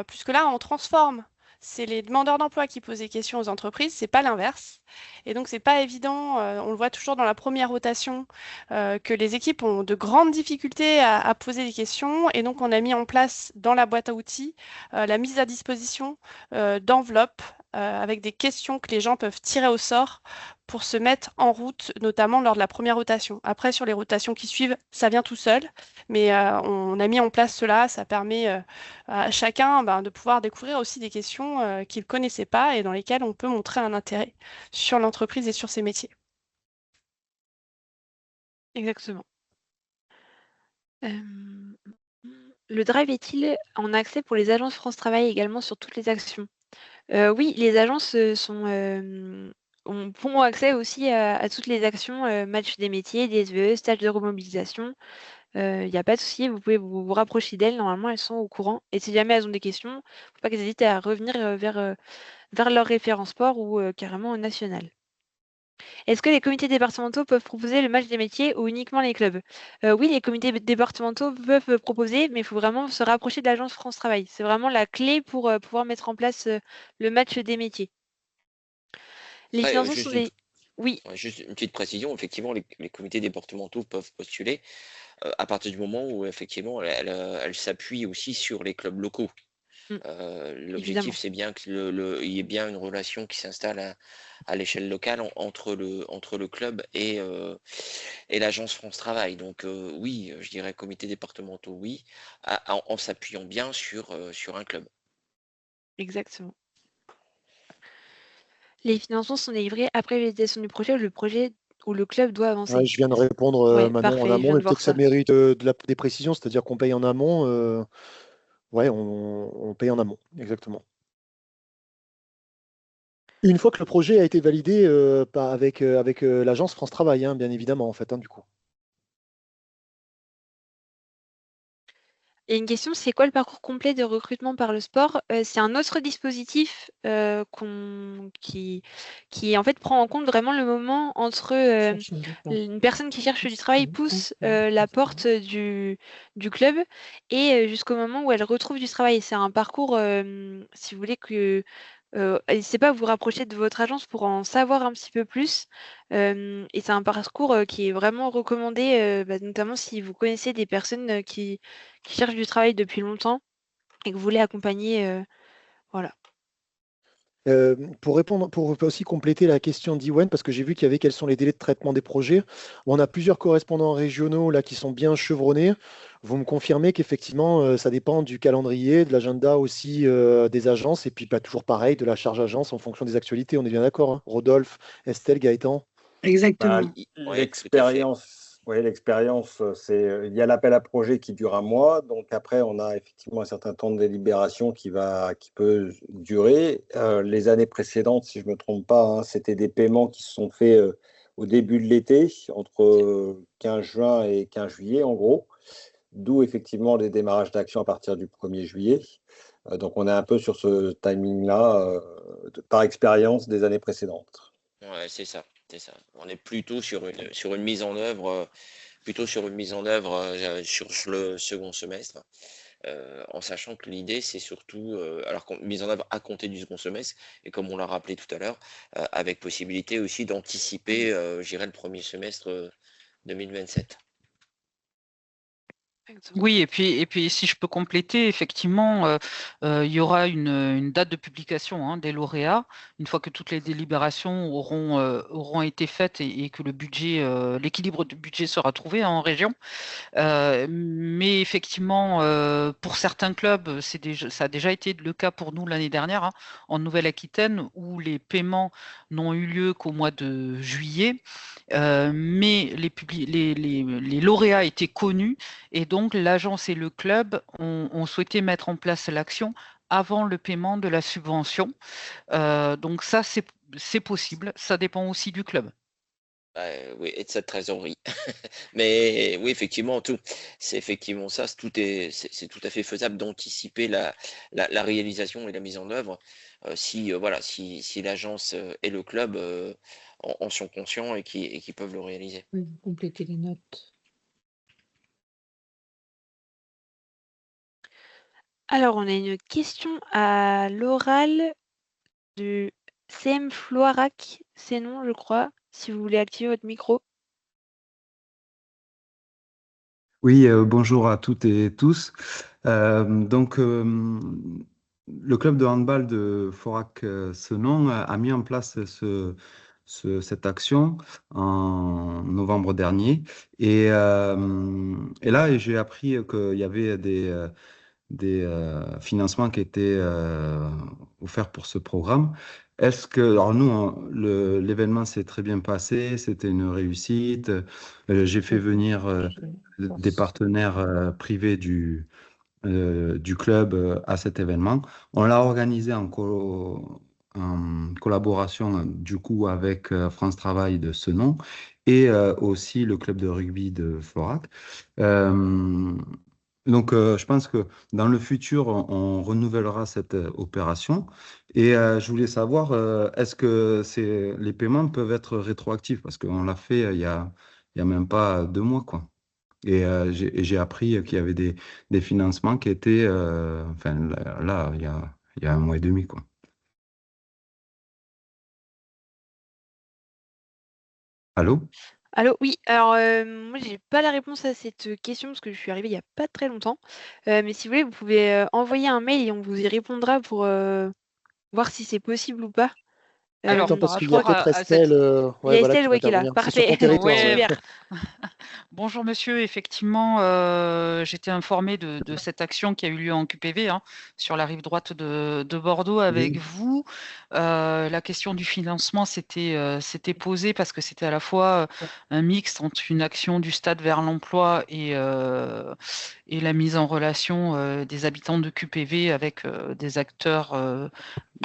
puisque là, on transforme. C'est les demandeurs d'emploi qui posent des questions aux entreprises, c'est pas l'inverse. Et donc, c'est pas évident, on le voit toujours dans la première rotation, que les équipes ont de grandes difficultés à poser des questions. Et donc, on a mis en place dans la boîte à outils la mise à disposition d'enveloppes avec des questions que les gens peuvent tirer au sort pour se mettre en route, notamment lors de la première rotation. Après, sur les rotations qui suivent, ça vient tout seul, mais on a mis en place cela. Ça permet à chacun de pouvoir découvrir aussi des questions qu'il ne connaissait pas et dans lesquelles on peut montrer un intérêt sur l'entreprise et sur ses métiers. Exactement. Le Drive est-il en accès pour les agences France Travail également sur toutes les actions? Oui, les agences ont accès aussi à toutes les actions, match des métiers, des SVE, stages de remobilisation. Il n'y a pas de souci, vous pouvez vous rapprocher d'elles. Normalement, elles sont au courant. Et si jamais elles ont des questions, il ne faut pas qu'elles hésitent à revenir vers leur référent sport ou carrément au national. Est-ce que les comités départementaux peuvent proposer le match des métiers ou uniquement les clubs? Oui, les comités départementaux peuvent proposer, mais il faut vraiment se rapprocher de l'agence France Travail. C'est vraiment la clé pour pouvoir mettre en place le match des métiers. Les Après, financements sont des... Oui, juste une petite précision, effectivement, les comités départementaux peuvent postuler à partir du moment où effectivement elles s'appuient aussi sur les clubs locaux. évidemment. L'objectif, c'est bien qu'il y ait bien une relation qui s'installe à l'échelle locale entre le club et l'agence France Travail. Donc oui, je dirais comités départementaux, oui, en s'appuyant bien sur un club. Exactement. Les financements sont délivrés après validation du projet ou le club doit avancer. Ouais, je viens de répondre, Ouais, Manon, en parfait, je amont, viens mais de voir peut-être que ça ça. mérite des précisions, c'est-à-dire qu'on paye en amont. Ouais, on paye en amont, exactement. Une fois que le projet a été validé avec l'agence France Travail, hein, bien évidemment, en fait, hein, du coup. Et une question, c'est quoi le parcours complet de recrutement par le sport? C'est un autre dispositif qui en fait prend en compte vraiment le moment entre une personne qui cherche du travail pousse la porte du club et jusqu'au moment où elle retrouve du travail. C'est un parcours, si vous voulez, que n'hésitez pas à vous rapprocher de votre agence pour en savoir un petit peu plus. Et c'est un parcours qui est vraiment recommandé, notamment si vous connaissez des personnes qui cherchent du travail depuis longtemps et que vous voulez accompagner. Voilà. Pour aussi compléter la question d'Iwen, parce que j'ai vu qu'il y avait quels sont les délais de traitement des projets. On a plusieurs correspondants régionaux là qui sont bien chevronnés. Vous me confirmez qu'effectivement, ça dépend du calendrier, de l'agenda aussi des agences, et puis pas toujours pareil, de la charge agence en fonction des actualités. On est bien d'accord, hein Rodolphe, Estelle, Gaëtan? Bah, Ouais, l'expérience, c'est il y a l'appel à projet qui dure un mois, donc après on a effectivement un certain temps de délibération qui peut durer. Les années précédentes, si je me trompe pas, hein, c'était des paiements qui se sont faits au début de l'été, entre 15 juin et 15 juillet en gros, d'où effectivement les démarrages d'action à partir du 1er juillet. Donc on est un peu sur ce timing-là par expérience des années précédentes. Ouais, c'est ça, c'est ça. On est plutôt sur une mise en œuvre, sur le second semestre, en sachant que l'idée, c'est surtout, mise en œuvre à compter du second semestre, et comme on l'a rappelé tout à l'heure, avec possibilité aussi d'anticiper, je dirais, le premier semestre 2027. Oui, et puis si je peux compléter, effectivement, il y aura une date de publication des lauréats, une fois que toutes les délibérations auront été faites et que l'équilibre du budget sera trouvé en région. Mais effectivement, pour certains clubs, ça a déjà été le cas pour nous l'année dernière, en Nouvelle-Aquitaine, où les paiements n'ont eu lieu qu'au mois de juillet. Mais les lauréats étaient connus et donc l'agence et le club ont souhaité mettre en place l'action avant le paiement de la subvention. Donc ça, c'est possible. Ça dépend aussi du club. Oui, et de cette trésorerie. Mais oui, effectivement, c'est effectivement ça. C'est tout à fait faisable d'anticiper la réalisation et la mise en œuvre si, voilà, si l'agence et le club en sont conscients et qui peuvent le réaliser. Oui, vous complétez les notes. Alors, on a une question à l'oral de CM Floirac, c'est non, je crois, si vous voulez activer votre micro. Oui, bonjour à toutes et tous. Le club de handball de Forac-Senon a mis en place cette action en novembre dernier. Et là, j'ai appris qu'il y avait des financements qui étaient offerts pour ce programme. Alors nous, l'événement s'est très bien passé, c'était une réussite. J'ai fait venir des partenaires privés du club à cet événement. On l'a organisé en collaboration du coup avec France Travail de Senon et aussi le club de rugby de Florac. Je pense que dans le futur, on renouvellera cette opération. Et je voulais savoir, est-ce que les paiements peuvent être rétroactifs? Parce qu'on l'a fait il y a même pas 2 mois, quoi. Et j'ai appris qu'il y avait des financements qui étaient, là, il y a 1 mois et demi, quoi. Allô? Allô, oui, alors moi j'ai pas la réponse à cette question parce que je suis arrivée il y a pas très longtemps. Mais si vous voulez, vous pouvez envoyer un mail et on vous y répondra pour voir si c'est possible ou pas. Attends, Alors, parce par qu'il y a rapport peut-être à cette... Estelle, Il y a voilà, Estelle qui va qui est là, intervenir. C'est sur parfait, ton territoire, ouais. super. Bonjour monsieur, effectivement, j'étais informée de cette action qui a eu lieu en QPV, hein, sur la rive droite de Bordeaux avec Oui. vous. La question du financement s'était posée parce que c'était à la fois un mix entre une action du stade vers l'emploi et la mise en relation des habitants de QPV avec des acteurs,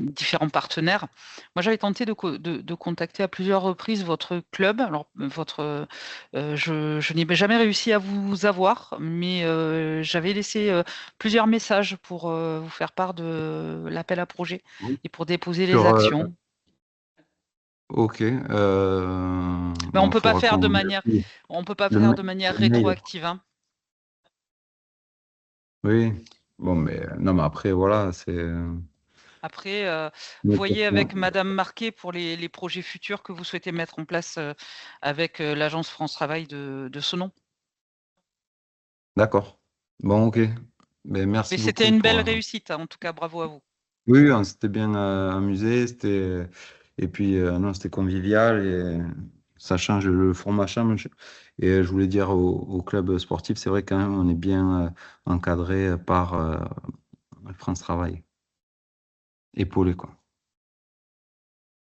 différents partenaires. Moi, j'avais tenté de contacter à plusieurs reprises votre club. Alors, je n'ai jamais réussi à vous avoir, mais j'avais laissé plusieurs messages pour vous faire part de l'appel à projet Oui. et pour déposer les Sur, actions. ok. Mais on peut pas faudra faire de qu'on manière, vérifie. on peut pas Le faire ma- de manière le mail. rétroactive, hein. Oui. Bon, mais non, mais après, voilà, c'est. Après, Mais voyez pourquoi avec Madame Marquet pour les projets futurs que vous souhaitez mettre en place avec l'agence France Travail de Senon. D'accord. Bon, ok. Ben, Mais merci c'était beaucoup une pour. belle réussite, hein, en tout cas, bravo à vous. Oui, on s'était bien amusé. Et puis, non, c'était convivial et ça change le format change. Et je voulais dire au club sportif, c'est vrai quand même, on est bien encadré par France Travail. Épaulé, quoi.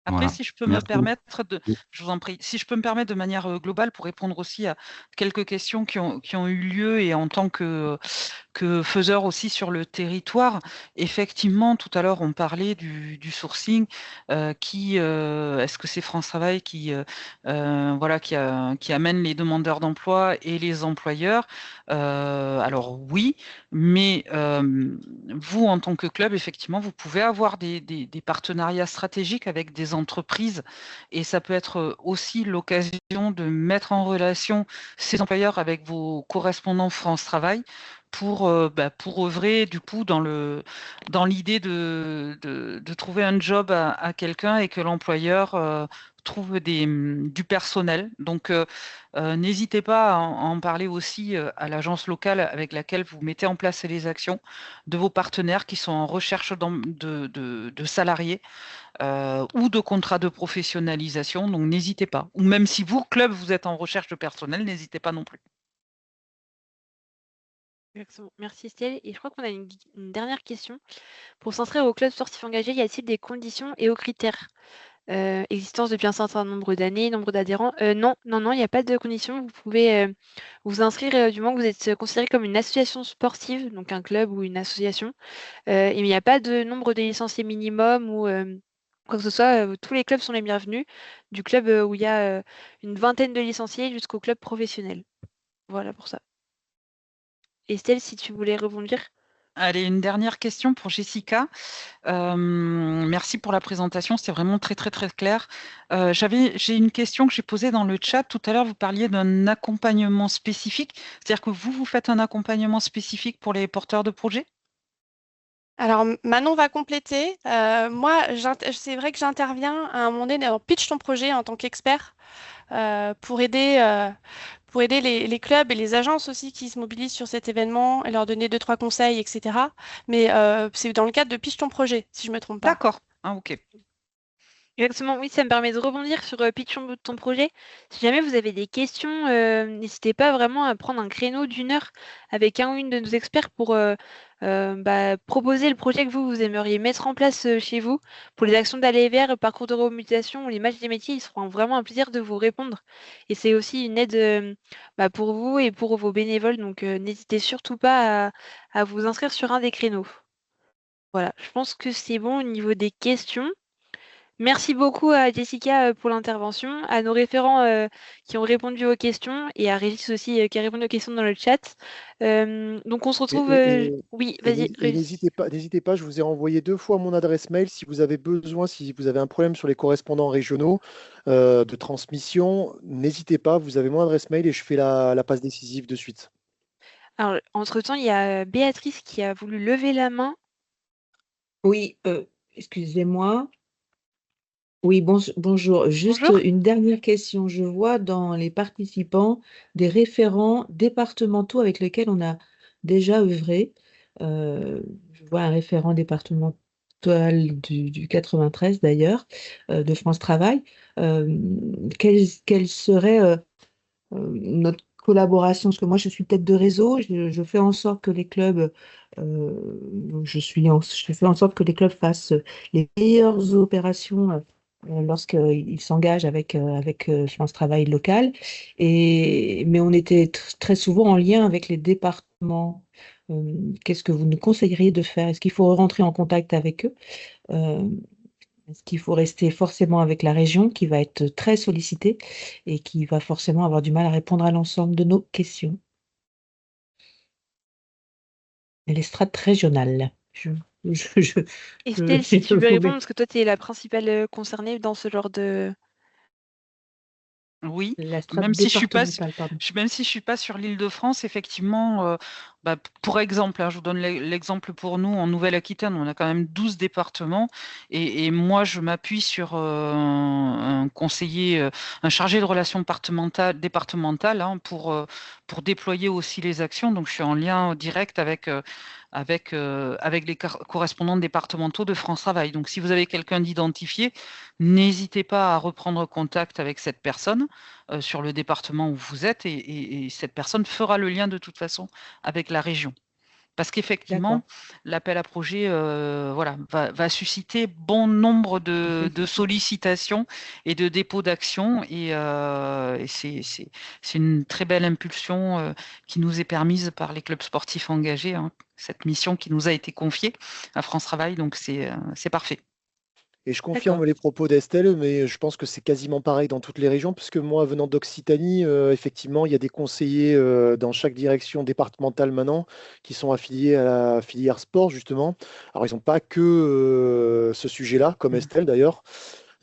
Après, Voilà. si je peux me Merci. permettre Oui. je vous en prie, si je peux me permettre de manière globale pour répondre aussi à quelques questions qui ont eu lieu et en tant que faiseur aussi sur le territoire. Effectivement, tout à l'heure, on parlait du sourcing, est-ce que c'est France Travail qui amène les demandeurs d'emploi et les employeurs? Alors oui, mais vous, en tant que club, effectivement, vous pouvez avoir des partenariats stratégiques avec des entreprises et ça peut être aussi l'occasion de mettre en relation ces employeurs avec vos correspondants France Travail pour œuvrer du coup dans l'idée de trouver un job à quelqu'un et que l'employeur trouve du personnel. Donc n'hésitez pas à en parler aussi à l'agence locale avec laquelle vous mettez en place les actions de vos partenaires qui sont en recherche de salariés ou de contrats de professionnalisation. Donc n'hésitez pas. Ou même si vous, club, vous êtes en recherche de personnel, n'hésitez pas non plus. Merci Estelle. Et je crois qu'on a une dernière question. Pour s'inscrire au club sportif engagé, y a-t-il des conditions et aux critères? Existence depuis un certain nombre d'années, nombre d'adhérents? Non, il n'y a pas de conditions. Vous pouvez vous inscrire du moment que vous êtes considéré comme une association sportive, donc un club ou une association. Il n'y a pas de nombre de licenciés minimum ou Quoi que ce soit, tous les clubs sont les bienvenus, du club où il y a une vingtaine de licenciés jusqu'au club professionnel. Voilà pour ça. Estelle, si tu voulais rebondir. Allez, une dernière question pour Jessica. Merci pour la présentation, c'était vraiment très très très clair. J'ai une question que j'ai posée dans le chat. Tout à l'heure, vous parliez d'un accompagnement spécifique. C'est-à-dire que vous faites un accompagnement spécifique pour les porteurs de projets? Alors, Manon va compléter. Moi, c'est vrai que j'interviens à un moment donné dans Pitch ton projet en tant qu'expert pour aider les clubs et les agences aussi qui se mobilisent sur cet événement et leur donner 2-3 conseils, etc. Mais c'est dans le cadre de Pitch ton projet, si je ne me trompe pas. D'accord. Ah, ok. Exactement, oui, ça me permet de rebondir sur Pitch ton projet. Si jamais vous avez des questions, n'hésitez pas vraiment à prendre un créneau d'1 heure avec un ou une de nos experts pour proposer le projet que vous aimeriez mettre en place chez vous. Pour les actions d'aller vers, parcours de remobilisation ou les matchs des métiers, ils seront vraiment un plaisir de vous répondre. Et c'est aussi une aide pour vous et pour vos bénévoles, donc n'hésitez surtout pas à vous inscrire sur un des créneaux. Voilà, je pense que c'est bon au niveau des questions. Merci beaucoup à Jessica pour l'intervention, à nos référents qui ont répondu aux questions et à Régis aussi qui a répondu aux questions dans le chat. Donc on se retrouve. Oui, vas-y, Régis. N'hésitez pas, je vous ai envoyé 2 fois mon adresse mail si vous avez besoin, si vous avez un problème sur les correspondants régionaux de transmission, n'hésitez pas, vous avez mon adresse mail et je fais la passe décisive de suite. Alors, entre-temps, il y a Béatrice qui a voulu lever la main. Oui, excusez-moi. Oui, bonjour. Juste Bonjour. une dernière question. Je vois dans les participants des référents départementaux avec lesquels on a déjà œuvré. Je vois un référent départemental du 93 d'ailleurs, de France Travail. Quelle serait notre collaboration? Parce que moi, je suis tête de réseau. Je fais en sorte que les clubs, je fais en sorte que les clubs fassent les meilleures opérations lorsqu'ils s'engagent avec France Travail local. Mais on était très souvent en lien avec les départements. Qu'est-ce que vous nous conseilleriez de faire? Est-ce qu'il faut rentrer en contact avec eux? Est-ce qu'il faut rester forcément avec la région qui va être très sollicitée et qui va forcément avoir du mal à répondre à l'ensemble de nos questions? Et les strates régionales. Estelle, si tu veux répondre, parce que toi, tu es la principale concernée dans ce genre de. Oui, La strate même si je suis pas, départementale, pardon. même si je suis pas sur l'Île-de-France, effectivement, pour exemple, je vous donne l'exemple pour nous en Nouvelle-Aquitaine, on a quand même 12 départements et moi je m'appuie sur un conseiller, un chargé de relations départementales pour déployer aussi les actions. Donc je suis en lien direct avec les correspondants départementaux de France Travail. Donc si vous avez quelqu'un d'identifié, n'hésitez pas à reprendre contact avec cette personne sur le département où vous êtes et cette personne fera le lien de toute façon avec la région. Parce qu'effectivement, l'appel à projet va susciter bon nombre de sollicitations et de dépôts d'actions et c'est une très belle impulsion qui nous est permise par les clubs sportifs engagés, hein, cette mission qui nous a été confiée à France Travail, donc c'est parfait. Et je confirme les propos d'Estelle, mais je pense que c'est quasiment pareil dans toutes les régions, puisque moi, venant d'Occitanie, effectivement, il y a des conseillers dans chaque direction départementale maintenant qui sont affiliés à la filière sport, justement. Alors, ils n'ont pas que ce sujet-là, comme Estelle d'ailleurs.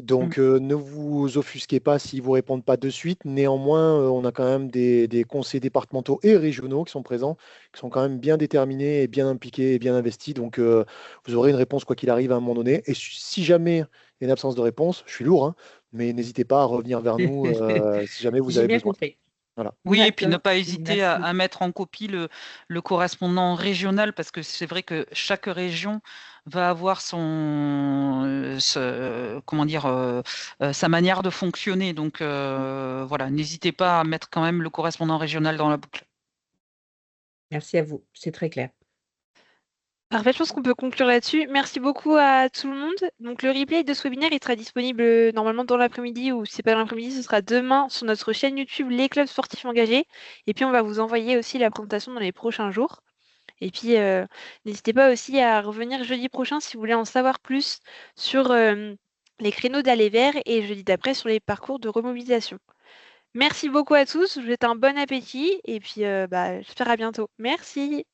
Donc, ne vous offusquez pas s'ils ne vous répondent pas de suite. Néanmoins, on a quand même des conseillers départementaux et régionaux qui sont présents, qui sont quand même bien déterminés et bien impliqués et bien investis. Donc, vous aurez une réponse quoi qu'il arrive à un moment donné. Et si jamais il y a une absence de réponse, je suis lourd, hein, mais n'hésitez pas à revenir vers nous si jamais vous avez besoin. Voilà. Oui, et puis ne pas hésiter à mettre en copie le correspondant régional, parce que c'est vrai que chaque région va avoir sa manière de fonctionner. Donc voilà, n'hésitez pas à mettre quand même le correspondant régional dans la boucle. Merci à vous, c'est très clair. Parfait, je pense qu'on peut conclure là-dessus. Merci beaucoup à tout le monde. Donc le replay de ce webinaire, il sera disponible normalement dans l'après-midi, ou si c'est pas dans l'après-midi, ce sera demain sur notre chaîne YouTube Les Clubs Sportifs Engagés. Et puis on va vous envoyer aussi la présentation dans les prochains jours. Et puis n'hésitez pas aussi à revenir jeudi prochain si vous voulez en savoir plus sur les créneaux d'aller vers et jeudi d'après sur les parcours de remobilisation. Merci beaucoup à tous, je vous souhaite un bon appétit et puis j'espère à bientôt. Merci.